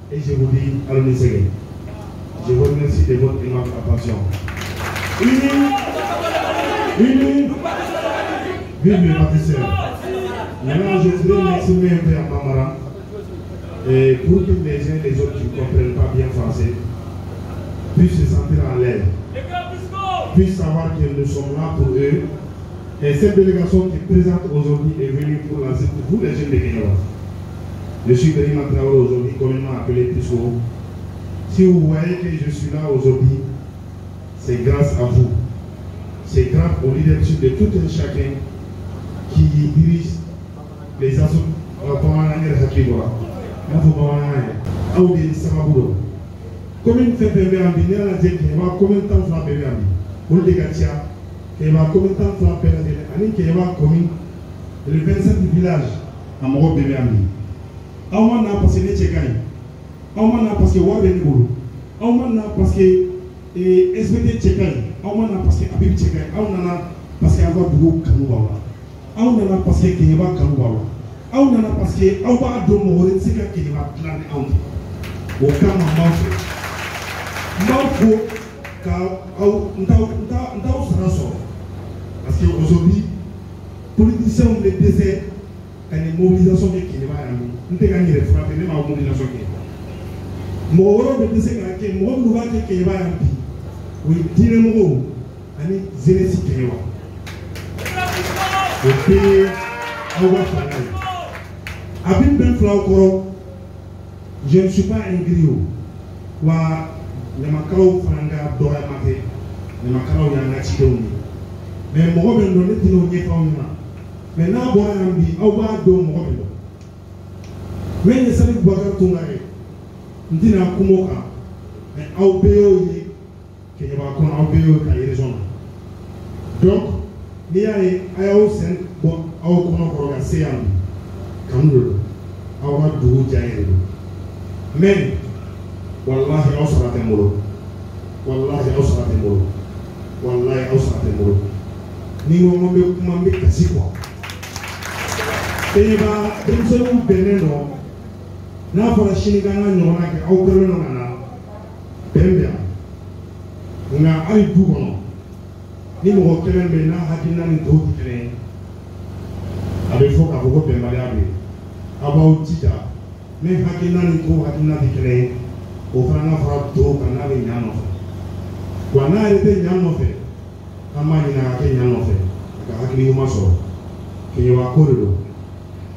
Et je vous dis, allons-y, je vous remercie de votre aimable attention. Unis, vive le pâtisseur. Maintenant, je voudrais m'exprimer un peu en Bambara. Et pour que les uns et les autres qui ne comprennent pas bien français puissent se sentir en l'aise, puissent savoir que nous sommes là pour eux. Et cette délégation qui est présente aujourd'hui est venue pour lancer pour vous les jeunes de Kenya. Je suis Denis Matraoui aujourd'hui, communément appelé Pisco. Si vous voyez que je suis là aujourd'hui, c'est grâce à vous. C'est grâce au leadership de tout un chacun qui dirige les associations. Commune fait bébé en bine, elle a dit qu'il va combien de temps faire bébé en bine. Pour les gars, qu'il va combien de temps faire bébé en bine. Qu'il va commune le 27 du village à mon bébé en bine. On m'a parce que les Tchécaïs, on m'a parce que Waben Boulou, on m'a parce que SBT Tchécaïs, on m'a parce que Abib Tchécaïs, on m'a parce que Awa Dougou Kanouawa, on m'a parce que Kenyaba Kanouawa, on m'a parce que Awa Domo, c'est que Kenyaba Plan Out. Au cas où parce qu'aujourd'hui, politiciens ont des déserts et des mobilisations qui ne vont pas nous gagner les frappes et les mobilisations qui moi de décès que moi nous va que qui va oui dire moi ani zénési qui va au pays awa fanaï abin ben flaukoro je ne suis pas un griot wa le makao franga doya mate le makao ya ngati doni mais mo ben do ne tino nyefa ona mais na bo ambi awa do mo ben mais ne sabi Boubacar Toungare ndina kumoka mais aw beyo yi ke ba kon aw beyo ka raison donc ni ay ayo sen bon aw kono ko ga seyam kamdo awa du jaayé mais wallahi awsarate molo wallahi awsarate molo wallahi awsarate molo ni mo mo be kuma be kasi ko te ba dem so beneno na fara shini ganga nyona ke aw kero no na bembia nga ay du kono ni mo kelen be na hakina ni do kelen abe fo ka ko be mali abi abaw tita mais hakina ni ko hakina di kelen o fana fara to kana be nyano wa na rete nyano fe ama ni na ke nyano fe ka hakini ma so ke yo akoro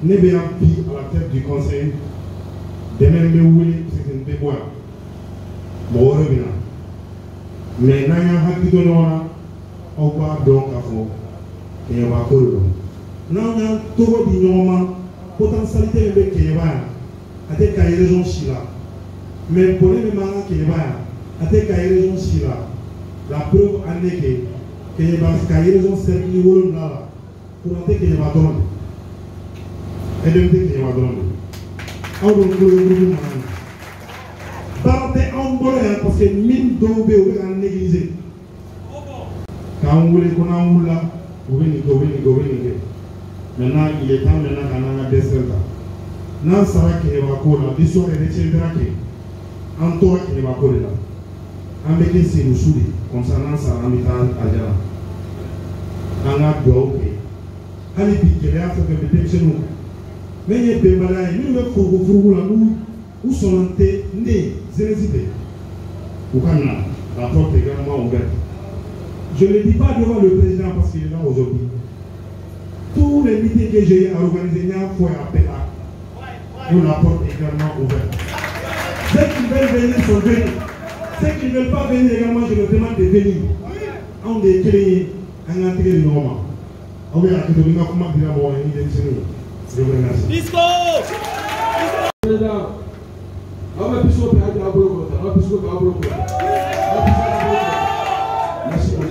ne be ampi à la tête du conseil demain me wuli c'est une bébois mo woro bina mais na ya hakito no aw b'a dɔn k'a fɔ Keɲeba ko de don n'anw y'an tɔgɔ di ɲɔgɔn ma potentialité min bɛ Keɲeba yan a tɛ Kayi région si la mais bonne min b'an ka Keɲeba yan a tɛ Kayi région si la la preuve en est que Keɲeba Kayi région cercle 7 la courant tɛ Keɲeba dɔrɔn de EDM tɛ Keɲeba dɔrɔn de aw dun kulo groupe mana baara tɛ anw bolo yan parce que min dɔw bɛ yen u bɛ k'an négliger k'an wele ko n'an wulila u bɛ nin kɛ u bɛ nin kɛ u bɛ nin kɛ maintenant il est temps maintenant ka n'an ka dɛsɛ ta n'an sara Keɲeba ko la l'histoire retiendra que an tora Keɲeba ko de la an bɛ kɛ senusu de comme ça n'an sara an bɛ taa Ajala an ka dugawu kɛ hali bi gɛlɛya fɛn fɛn bɛ denmisɛnninw kan mais ye bɛnbaliya ye minnu bɛ furugu la n'u sɔnna tɛ ne jeunesse bɛ u ka na la porte est également ouverte. Je ne le dis pas devant le président parce qu'il est là aujourd'hui. Tous les meetings que j'ai organisés, il y a un fois appel à où la porte est également ouverte. Ceux qui veulent venir sont venus. Ceux qui ne veulent pas venir également, je leur demande de venir. On est créé un entrée de normal. On va dire que nous avons commencé à avoir une identité. Je vous remercie. Disco! Merci beaucoup.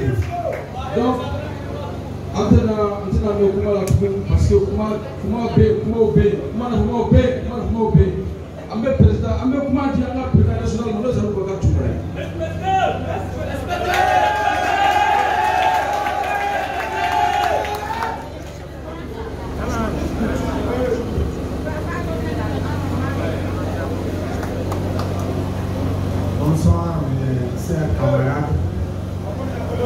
Donc, antena no kuma la parce que kuma be ambe président ambe kuma di anga président national mo za ko ka tumre Bonsoir mes chers camarades.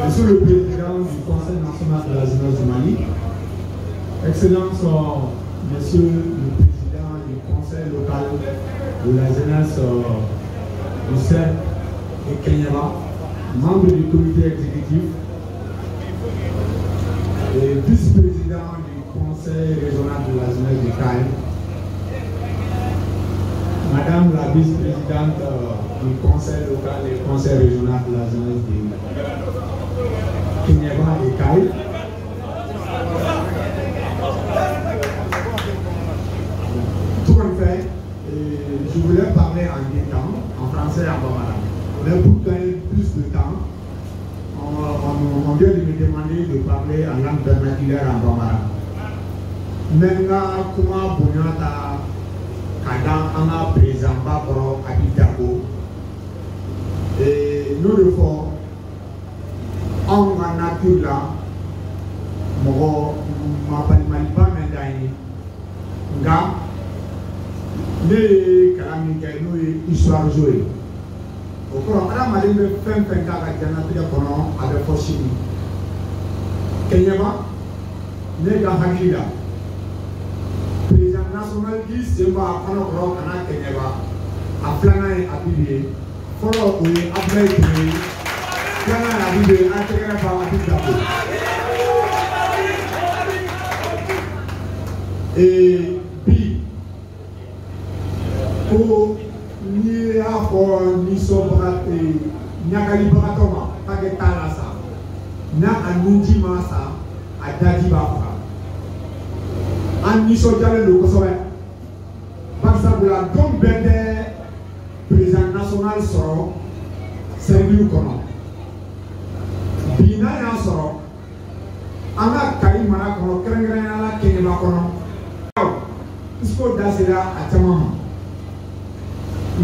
Monsieur le Président du Conseil national de la jeunesse du Mali, Excellence Monsieur le Président du Conseil local de la jeunesse du CERF de Keɲeba, membre du comité exécutif et vice-président du Conseil régional de la jeunesse de Kaye, Madame la vice-présidente du Conseil local et Conseil régional de la jeunesse de Keɲeba et Kaye. Tout en fait, je voulais parler en deux temps, en français et en bambara. Mais pour gagner plus de temps, on vient de me demander de parler en langue vernaculaire en bambara. Maintenant, comment Bonyata Kadam Anga président Bakoro Abidjako et nous le faisons en nature là, ma palimaliba mendaini, nga, ne kalamika nous histoire jouée. Au cours de la maladie de fin de kono avec Fossini. Keɲeba, ne ka hakila. Président national qui se va à Kono Kana Keɲeba, a Flana et Abibé, Folo Oye, Ablaï Touré, Flana et Abibé, a Tegana par Abidjako. Et puis, pour ni rapport, ni sobrate, ni agalibaratoma, pas que talasa, na anundi masa, a dadiba. En Nisodjale le Kosovo, par exemple, la grande bête président national sort, c'est lui comment. Bina y a sort, Anga Karim Manakono, Kerengrana, Kenyama Kono, Pisco Dasera à Tamama.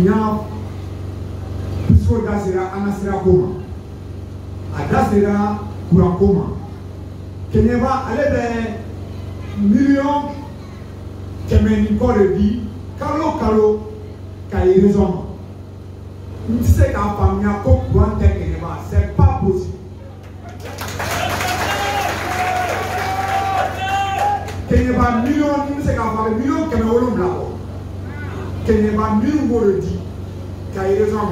Nya Pisco Dasera, Anasera Koma, Adasera Kurakoma. Kenyama, allez millions qui m'ont dit Kalo Kayi raison. Tu sais qu'en famille, c'est pas possible. Kenyeba millions, tu sais qu'en famille, millions qui m'ont dit Kenyeba millions dit Kayi raison.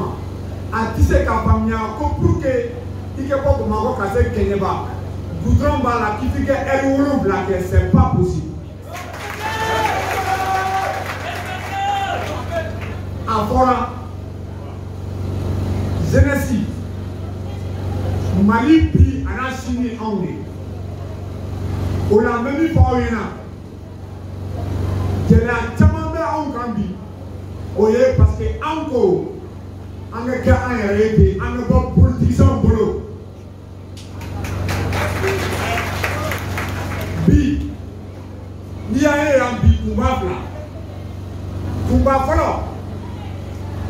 Tu sais qu'en famille, pour que il n'y ait pas de Maroc à ce Kenyeba. Goudron Bala qui fait qu'elle roule black, c'est pas possible. Avant, jeunesse, Mali pris n'a sini anw de o la an bɛ min fɔ aw ɲɛna gɛlɛya caman bɛ anw kan bi o ye parce que anw ko an ka kɛ an yɛrɛ ye ten an ka bɔ politisiyɛnw bolo bi n'i y'a ye yan bi kunba fila kunba fɔlɔ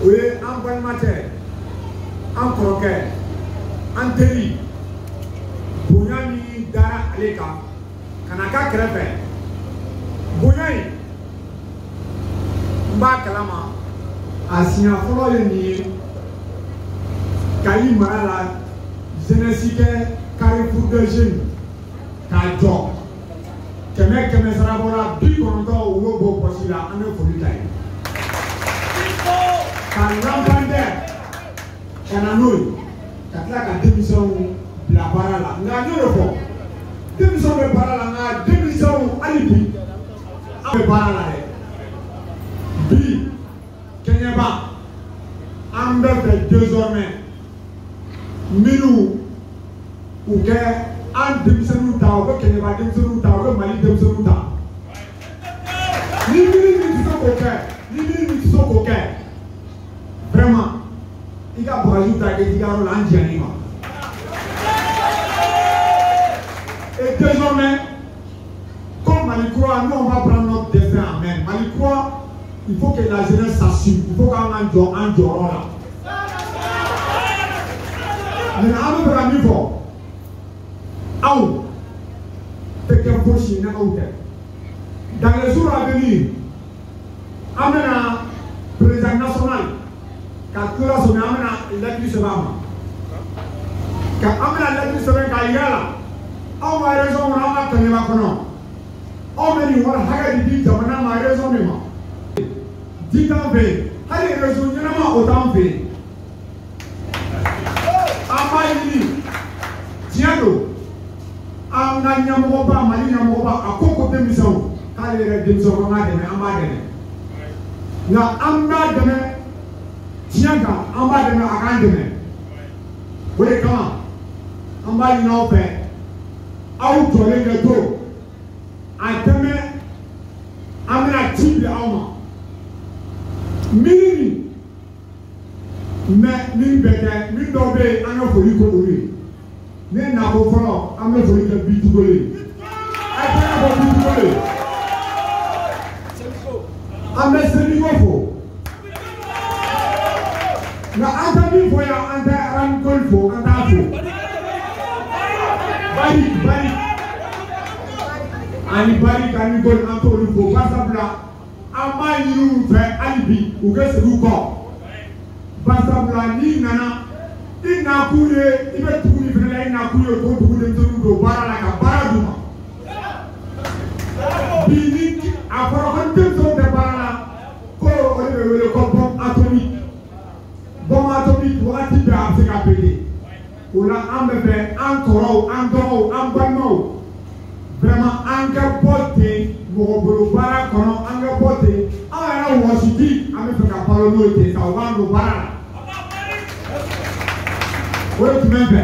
o ye an balimakɛ an kɔrɔkɛ an teri bonya min dara ale kan ka na k'a kɛrɛfɛ bonya in n b'a kalama a siɲɛ fɔlɔ ye nin ye Kayi mara la jeunesse kɛ Carrefour de jeunes k'a jɔ kɛmɛ kɛmɛ sara bɔra 90 u y'o bɔ poche la an bɛ foli k'a ye ka lampadaire ka na n'o ye ka tila ka denmisɛnw bila baara la nka ne y'o fɔ denmisɛnw bɛ baara la nka denmisɛnw hali bi an bɛ baara la dɛ bi kɛɲɛba an bɛ fɛ désormais minnu u kɛ an denmisɛnninw ta u bɛ kɛɲɛba denmisɛnninw ta u bɛ Mali denmisɛnninw ta ni minnu tɛ se k'o kɛ ni minnu tɛ se k'o kɛ vraiment i ka bagages ta kɛ i ka yɔrɔ la an diɲɛn'i ma et désormais comme Mali Kura nous on va prendre notre destin en main Mali Kura il faut que la jeunesse s'assume il faut qu'an jɔ an jɔyɔrɔ la maintenant an bɛ fɛ ka min fɔ aw tɛ kɛ fosi ye ni aw tɛ dans les jours à venir an bɛna président national ka tila sɔmi an bɛna lettre sɛbɛn a ma ka an bɛna lettre sɛbɛn k'a yira la anw ka région kɔnɔ an ka Kaɲɛba kɔnɔ anw bɛ nin wari hakɛ de di jamana ma région de ma di t'an fɛ yen hali région ɲɛnama o t'an fɛ yen an b'a ɲini tiɲɛ don an ka ɲɛmɔgɔba Mali ɲɛmɔgɔba a ko ko denmisɛnw k'ale yɛrɛ denmisɛnw an b'a dɛmɛ an b'a dɛmɛ nka an b'a dɛmɛ tiɲɛ kan an b'a dɛmɛ a k'an dɛmɛ o de kama an b'a ɲini aw fɛ aw jɔlen kɛ to a dɛmɛ an bɛna ci bila aw ma minni mais min bɛ kɛ min dɔw bɛ yen an ka foli ko olu ye ne nakɔ fɔlɔ an bɛ foli kɛ Bitugole a tɛ n'a fɔ Bitugole an bɛ Seniko fo nka an tɛ min fɔ yan an tɛ Aranikoli fo an t'a fo Bari ani Bari ka Nikoli an t'olu fo barisabula an b'a ɲini u fɛ hali bi u ka segin u kɔ barisabula n'i nana i nakun ye i bɛ tugu nin fana la i nakun ye ko dugu denmisɛnninw don baara la ka baara d'u ma bi ni a fɔra ko denmisɛnw tɛ baara la ko o de bɛ wele ko bombe atomique wagati bɛɛ a bɛ se ka pete o la an bɛ fɛ an kɔrɔw an dɔgɔw an balimaw vraiment an ka bɔ ten mɔgɔ bolo baara kɔnɔ an ka bɔ ten an yɛrɛ wɔsiji an bɛ fɛ ka balo n'o ye ten sa u b'an don baara la o ye jumɛn fɛ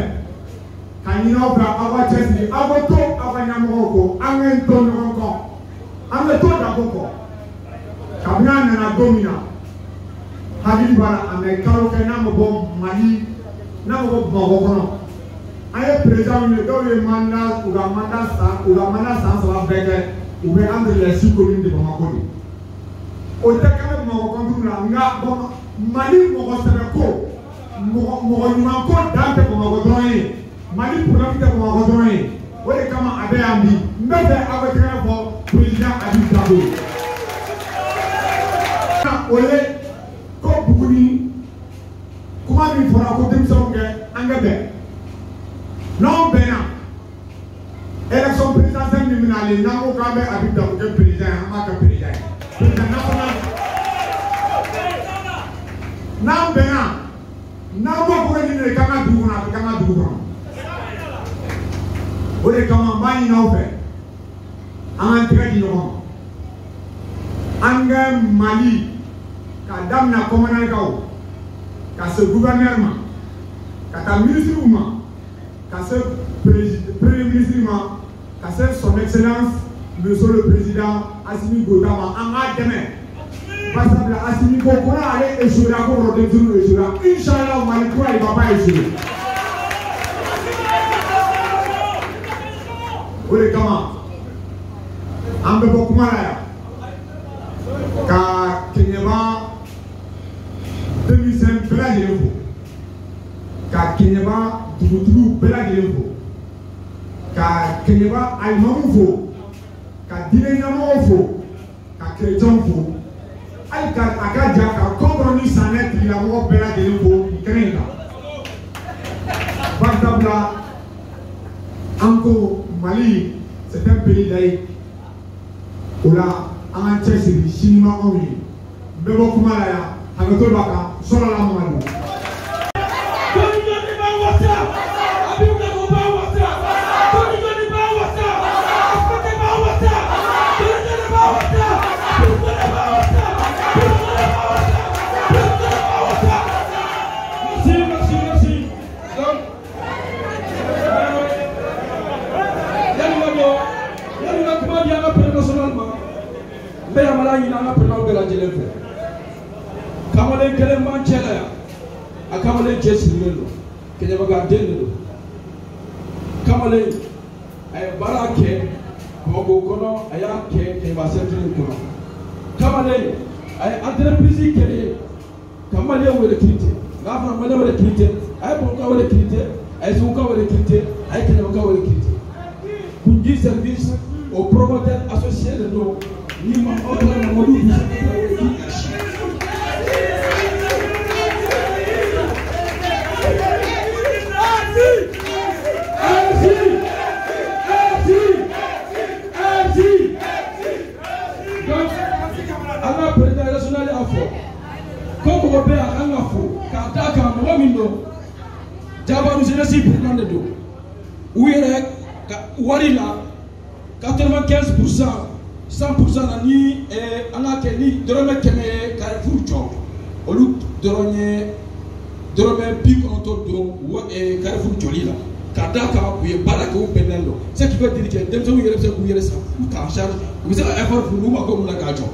ka ɲini aw fɛ aw ka cɛsiri aw ka to aw ka ɲɛmɔgɔw kɔ an ka to ɲɔgɔn kɔ an ka to dako kɔ kabini an nana don min na hakili b'a la a mɛ kalo kɛ n'an bɛ bɔ Mali n'an bɛ bɔ Bamakɔ kɔnɔ an ye président ye dɔw ye mandat u ka mandat san 3 bɛɛ kɛ u bɛ entre les 6 communes de Bamako de o tɛ kɛ bɛ Bamakɔ kɔnturu la nka Mali mɔgɔ sɛbɛ ko mɔgɔ ɲuman ko dan tɛ Bamakɔ dɔrɔn ye Mali problème tɛ Bamakɔ dɔrɔn ye o de kama a bɛ yan bi n bɛ fɛ aw ka tɛgɛ fɔ président Habib Dabo o ye ko Buguni kuma min fɔra ko denmisɛnw kɛ an ka bɛn n'anw bɛnna élection présidentielle min bɛna ale n'an ko k'an bɛ Habib Dabo kɛ président ye an b'a kɛ président ye président national n'an bɛnna n'an ko ko nin de kan ka dugu kɔnɔ a bɛ kan ka dugu kɔnɔ o de kama n b'a ɲini aw fɛ an k'an tɛgɛ di ɲɔgɔn ma an ka Mali ka daminɛ commandantkaw ka se gouverneur ma ka taa ministrew ma ka se Premier ministre, c'est son excellence, monsieur le président Assimi Goïta, en demain. Parce que Assimi Goïta allait échouer à cause de l'échouer. Inch'Allah, Mali, il ne va pas échouer. Vous les comment? En peu beaucoup mal car Kenyama 2005 bela jelenfo car Kenyama Dugutulu bela jelenfo car Kenyama Alimamu fo car Dinenamo fo car Chrétien fo ay car Akadia car compromis sans être il a mort bela jelenfo Kenga Bagdabla encore Mali c'est un pays laïque. Ola, an ka cɛsiri sini ma anw ye bɛɛ bɔ kuma la yan hakɛto b'a kan sɔrɔla Mamadu. Kamalen kelen man cɛla yan a kamalen cɛ sirilen don kɛɲɛbagaden de don kamalen a ye baara kɛ Bamakɔ kɔnɔ a y'a kɛ Kɛɲɛba centre kɔnɔ kamalen a ye entreprise créé ka maliyɛn wele kirite n'a fɔra maliyɛn wele kirite a ye Bamakɔka wele kirite a ye Seguka wele kirite a ye Kɛɲɛbaka wele kirite Kunji service au promoteur associé de don ni ma ɔtɔ Mamadu Jabaru jeunesse président de do où yɛrɛ wari la 95% 100% na ni an ka kɛ ni dɔrɔmɛ 100 Carrefour jɔ olu dɔrɔn ye dɔrɔmɛ 90 don Carrefour jɔli la ka d'a kan u ye baara kɛ u bɛnnen don ce qui veut dire que denmisɛnninw yɛrɛ bɛ se k'u yɛrɛ san u ta en charge u bɛ se ka effort furu u mako mun na k'a jɔ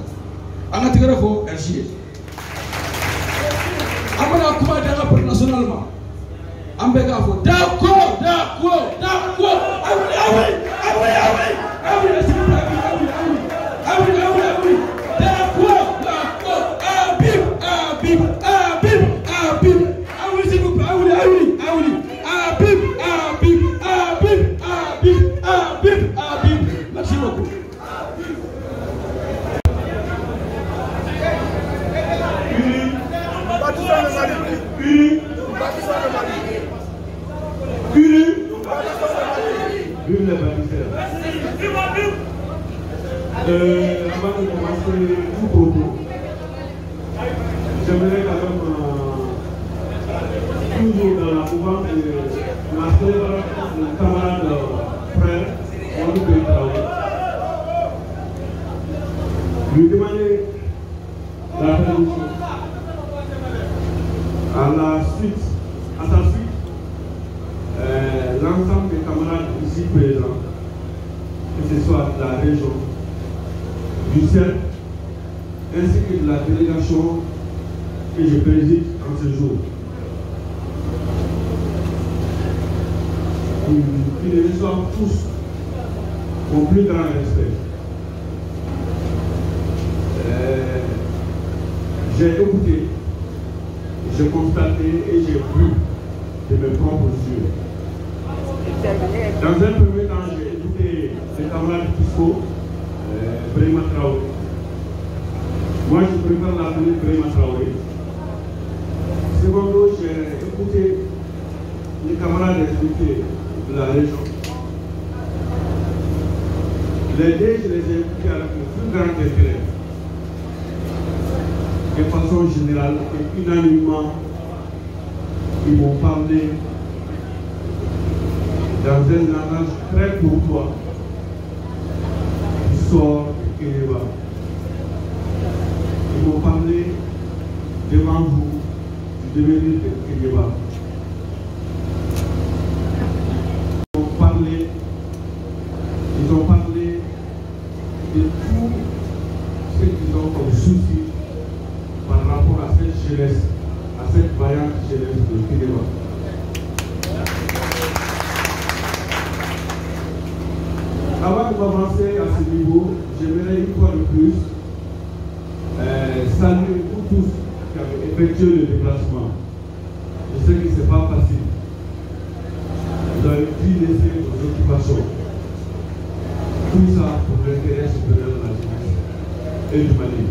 an ka tɛgɛrɛ fɔ RG ye an bɛna kuma di an ka président national ma. I'm begging for d'accord. Merci beaucoup. Vive les bâtisseurs. Avant de commencer tout propos, j'aimerais quand même toujours dans la mouvance de ma sœur, mon camarade frère, mon pays travail, lui demander la permission à sa suite. L'ensemble des camarades ici présents, que ce soit de la région, du CERF, ainsi que de la délégation que je préside en ce jour. Que les reçoivent tous au plus grand respect. J'ai écouté, j'ai constaté et j'ai vu de mes propres yeux. Dans un premier temps, j'ai écouté les camarades fiscaux, Brahima Traoré. Moi, je préfère l'appeler Brahima Traoré. Secondo, j'ai écouté les camarades expliqués de la région. Les deux, je les ai écoutés avec le plus grand intérêt. De façon générale et unanimement, ils m'ont parlé dans un langage très courtois du sort de Kenya. Ils m'ont parlé devant vous du devenir de Kenya. Ils m'ont parlé de tout ce qu'ils ont comme souci par rapport à cette jeunesse, à cette vaillante jeunesse de Kédéma. Avant de m'avancer à ce niveau, j'aimerais une fois de plus saluer vous tous qui avez effectué le déplacement. Je sais que ce n'est pas facile. Vous avez dû laisser vos occupations. Tout ça pour l'intérêt supérieur de la jeunesse et du Mali.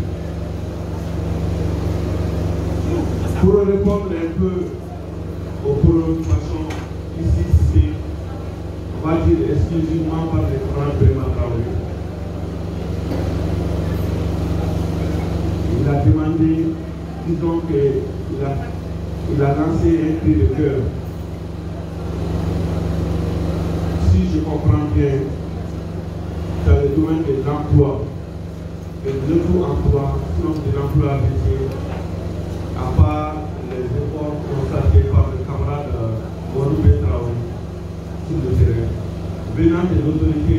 Pour répondre un peu aux préoccupations ici citées, on va dire exclusivement par les grands Béma Traoré. Il a demandé, disons qu'il a lancé un cri de cœur. Si je comprends bien, dans le domaine de l'emploi, et de l'auto-emploi, sinon de l'emploi métier, à part les efforts constatés par le camarade Moroubé Traoré sur le terrain, venant de l'autorité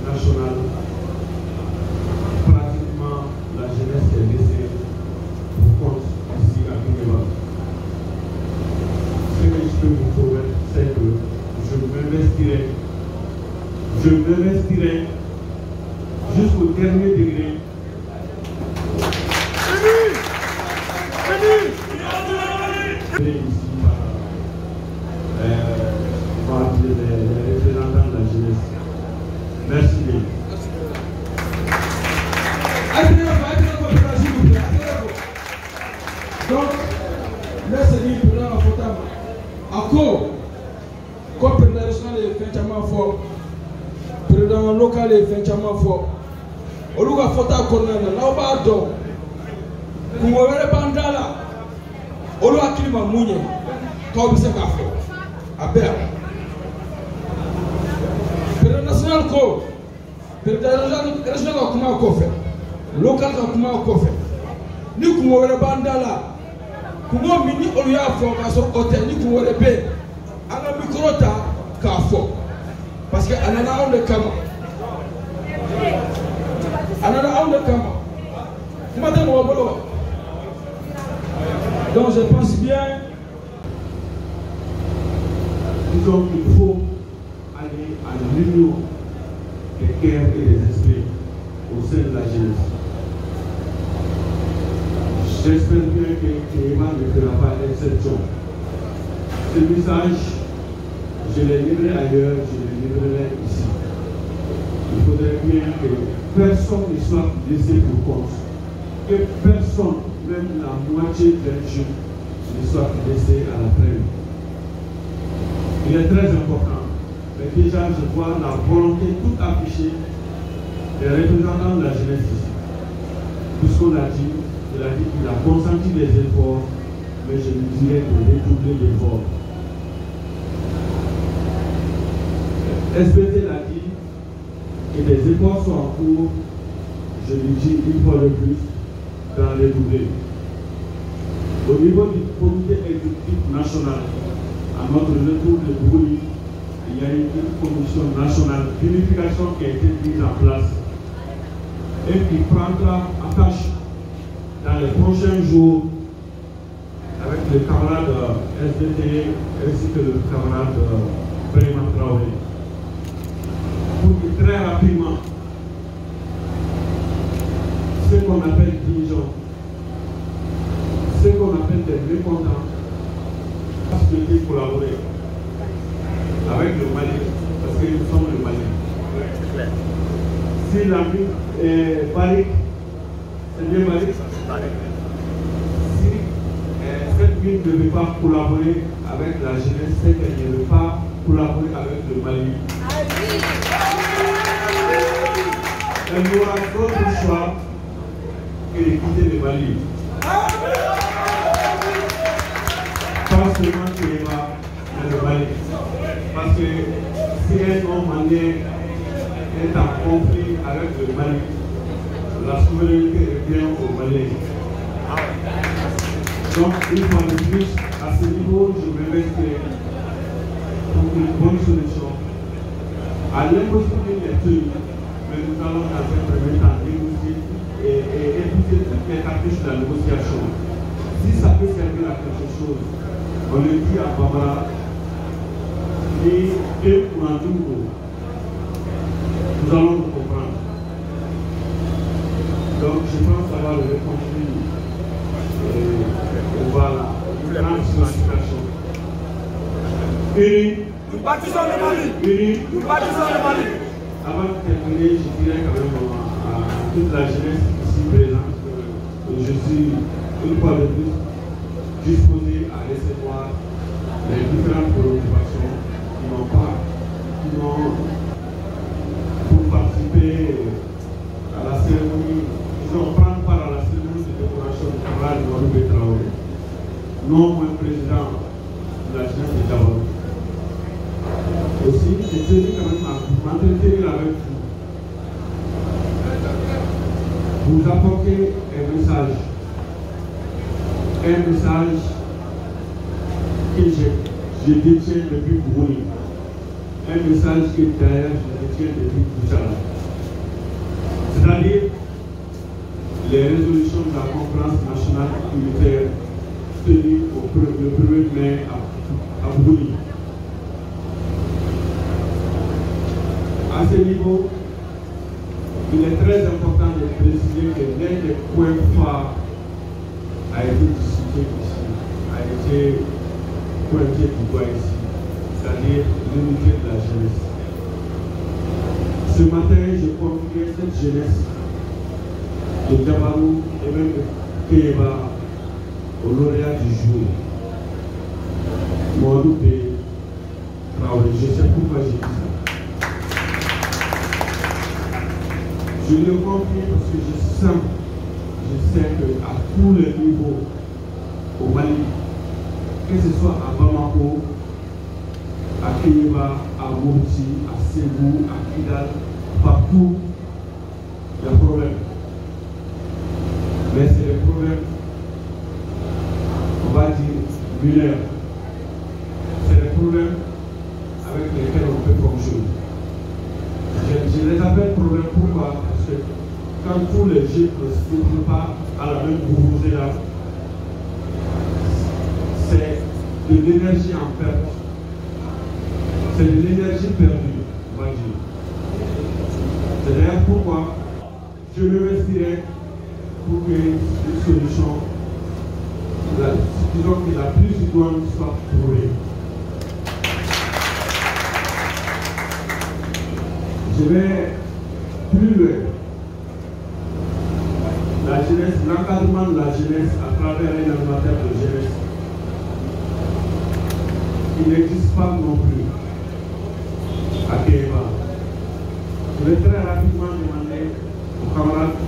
nationale, pratiquement la jeunesse est laissée pour compte ici à Kédéma. Ce que je peux vous promettre, c'est que je m'investirai jusqu'au dernier degré. Ici par les représentants de la jeunesse. Merci bien. Donc, laissez-nous prendre la photo. À quoi? Comme président national est effectivement fort, président local est effectivement fort. Au lieu de photo à Cornell, là on va donc. Vous m'avez bandala. Au lieu de climat mouillé, quand vous savez qu'à faire. À Béa. Président national ko, président régional comment qu'on fait, local comment qu'on fait. Ni vous m'avez bandala. Comment mini au lieu de faire son hôtel, ni vous m'avez bé. À la micro-ta, qu'à fort. Parce que anana on le kama. Anana on le kama. Madame Wabolo. Donc je pense bien. Disons qu'il faut aller à l'union des cœurs et des esprits au sein de la jeunesse. J'espère bien que Kédéma ne fera pas exception. Ce message, je l'ai livré ailleurs, je l'ai livré ici. Il faudrait bien que personne ne soit laissé pour compte. Que personne, même la moitié d'un jeune, ne soit laissé à la traîne. Il est très important. Mais déjà, je vois la volonté toute affichée des représentants de la jeunesse ici. Puisqu'on l'a dit, il a dit qu'il a consenti des efforts, mais je lui dirais de redoubler l'effort. SBT l'a dit, et des efforts sont en cours, je lui dis une fois de plus, d'en redoubler. Au niveau du comité exécutif national, à notre retour de Bougouni, il y a une commission nationale d'unification qui a été mise en place et qui prendra en tâche dans les prochains jours avec les camarades SBT ainsi que le camarade Béma Traoré pour que très rapidement ce qu'on appelle dirigeants, ce qu'on appelle des mécontents, souhaiter collaborer avec le Mali, parce que nous sommes le Mali. Si l'ami Barik, c'est bien Barik, si cette ville ne veut pas collaborer avec la jeunesse, c'est qu'elle ne veut pas collaborer avec le Mali. Elle n'aura d'autre choix que de quitter le Mali. Pas seulement Kédéma, mais le Mali. Parce que si un homme malien est en conflit avec le Mali, la souveraineté revient au Mali. Donc, une fois de plus, à ce niveau, je me mets pour une bonne solution À l'impossibilité des trucs, mais nous allons dans un premier temps négocier et écouter toutes les cartouches de la négociation. Si ça peut servir à quelque chose, on le dit à Barbara et pour un tour, nous allons nous comprendre. Donc je pense avoir le compris. Voilà, grande situation. Unis, nous bâtissons le Mali. Unis, nous bâtissons le Mali. Avant de terminer, je dirais quand même à toute la jeunesse ici présente que je suis une fois de plus disposé à recevoir les différentes préoccupations qui n'ont pour participer à la cérémonie, ils ont prendre part à la cérémonie de décoration du camarade Maloubé Traoré, non moins président de la jeunesse de Jabarou. Aussi, j'ai tenu quand même à m'entretenir avec vous. Vous apporter un message que je détiens depuis Bourouni. Un message que d'ailleurs je détiens depuis Bouchara. C'est-à-dire les résolutions de la conférence nationale unitaire tenue le 1er mai à Bourouni. À ce niveau, il est très important de préciser que l'un des points phares a été discuté ici, a été pointé du doigt ici, c'est-à-dire l'unité de la jeunesse. Ce matin, je confiais cette jeunesse de Jabarou et même de Kéba au lauréat du jour, Maloubé Traoré. Je sais pourquoi j'ai dit ça. Je le confie parce que je sais qu'à tous les niveaux au Mali, que ce soit à Bamako, à Kéba, à Mopti, à Ségou, à Kidal, partout, il y a problème. Mais c'est des problèmes, on va dire, mineurs. C'est des problèmes avec lesquels on peut fonctionner. Je les appelle problèmes pourquoi? Parce que quand tous les jeunes ne se trouvent pas à la même bourgeoisie là, c'est de l'énergie en perte. C'est de l'énergie perdue, on va dire. C'est d'ailleurs pourquoi je m'investirai pour que une solution, disons que la plus idoine soit trouvée. Je vais plus loin. La jeunesse, l'encadrement de la jeunesse à travers un animateur de jeunesse, il n'existe pas non plus à Kéba. Je vais très rapidement demander aux camarades,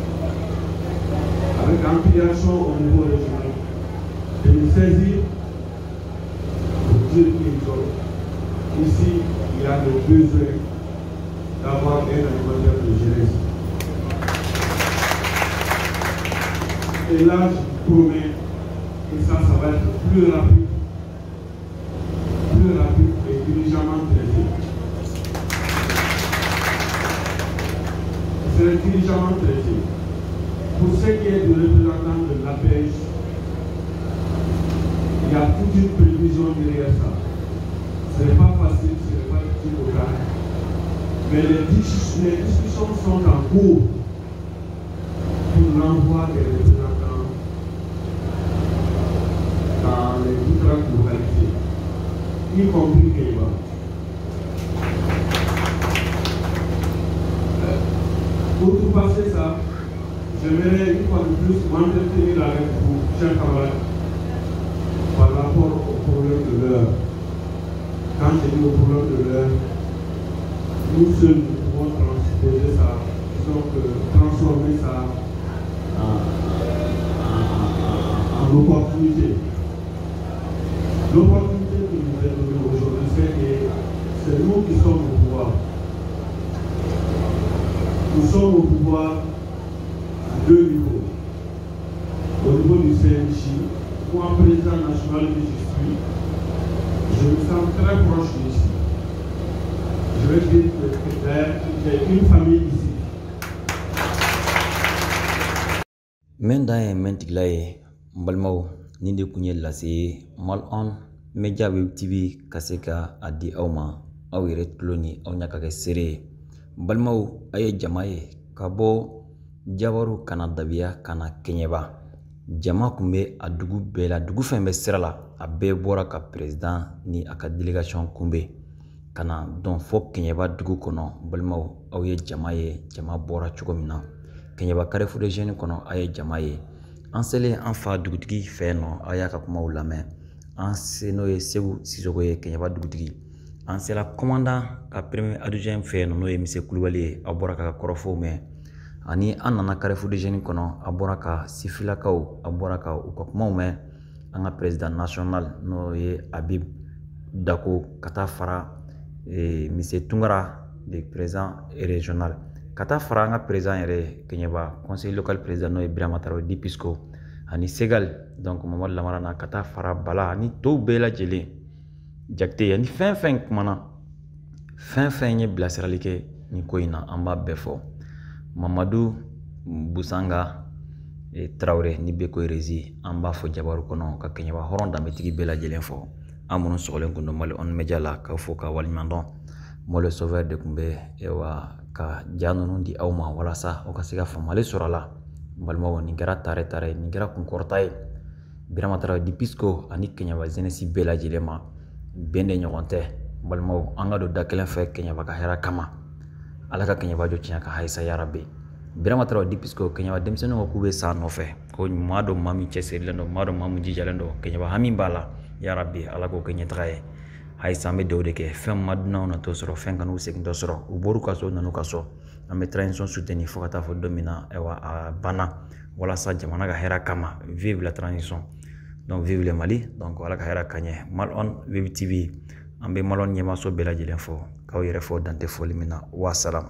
avec ampliation au niveau régional, de nous saisir pour dire qu'ils ont. Ici, il y a le besoin d'avoir un animateur de jeunesse. Et là, je vous promets que ça va être plus rapide et diligemment traité. C'est diligemment traité. Pour ce qui est du représentant de l'APEJ, il y a toute une prévision derrière ça. Ce n'est pas facile, ce n'est pas du tout local. Mais les discussions sont en cours pour l'envoi des représentants dans les différentes localités, y compris Kéba. Pour tout passer ça, j'aimerais une fois de plus m'entretenir avec vous, chers camarades, par rapport au problème de l'heure. Quand je dis au problème de l'heure, nous seuls nous pouvons transposer ça, donc transformer ça en opportunité. L'opportunité que nous est donnée aujourd'hui, c'est que c'est nous qui sommes au pouvoir. Nous sommes au pouvoir à deux niveaux. Au niveau du CNJ, moi, président national que je suis, je me sens très proche d'ici. Je vais suis une famille ici. Mendaye mentiglaye mbalmao ninde kunye lase Malon Media Web TV kaseka adi awma awire tloni awnya kake sere mbalmao aye jamaye kabo jabaru kana dabia kana kenyeba jama kumbe adugu bela dugu fembe serala abe bora ka president ni aka delegation kumbe kana don fo kenyeba dugu kono mbalmao awye jamaye jama bora chugomina kenyaba karefu de jeune kono aye jamaye ansele anfa dugutigi feno aya ka kuma ulame anseno ye segu sisoko ye kenyaba dugutigi ansela commandant ka premier adjoint feno no ye mise kulwali abora ka korofo me ani anana karefu de jeune kono abora ka sifila kaw abora ka ukokuma me anga president national no ye Habib Dako kata fara mise Tungara de président régional kata faranga président yere kenyaba conseil local président no Ibrahima Traoré Dipisco ani Segal donc Mamadou Lamara na kata fara bala ani to bela jele jakte ani fin kumana fin ye blasiralike ni koina amba befo Mamadou Busanga Traoré ni beko rezi amba fo jabaru kono ka kenyaba horon dambe tigi bela jele fo amunu solen ko no male on media la ka fo ka walmandon mo le sauveur de kumbe ewa ka janunu di awma wala sa o ka siga famale surala balmo ni gara tare ni gara kun kortay Birama Traoré Dipisco ani kenya ba zenesi bela jilema bende nyogonte balmo anga do dakelen fe kenya ba ka hera kama alaka kenya ba jo tinya ka haisa ya rabbi Birama Traoré Dipisco kenya ba demseno ko kube sa no fe ko mado mami cheselendo mado mamu jijalendo kenya ba hamin bala ya rabbi alako kenya traye hay sambe dewde ke fem maduna na to soro fen kanu sek do soro u boru kaso nanu kaso ambe transition soutenir fokata fo domina ewa bana wala sa jamana ga hera kama vive la transition donc vive le Mali donc wala ga hera kanye Malon Web TV ambe Malon nyema so bela jilen fo kaw yere fo dante fo limina wa salam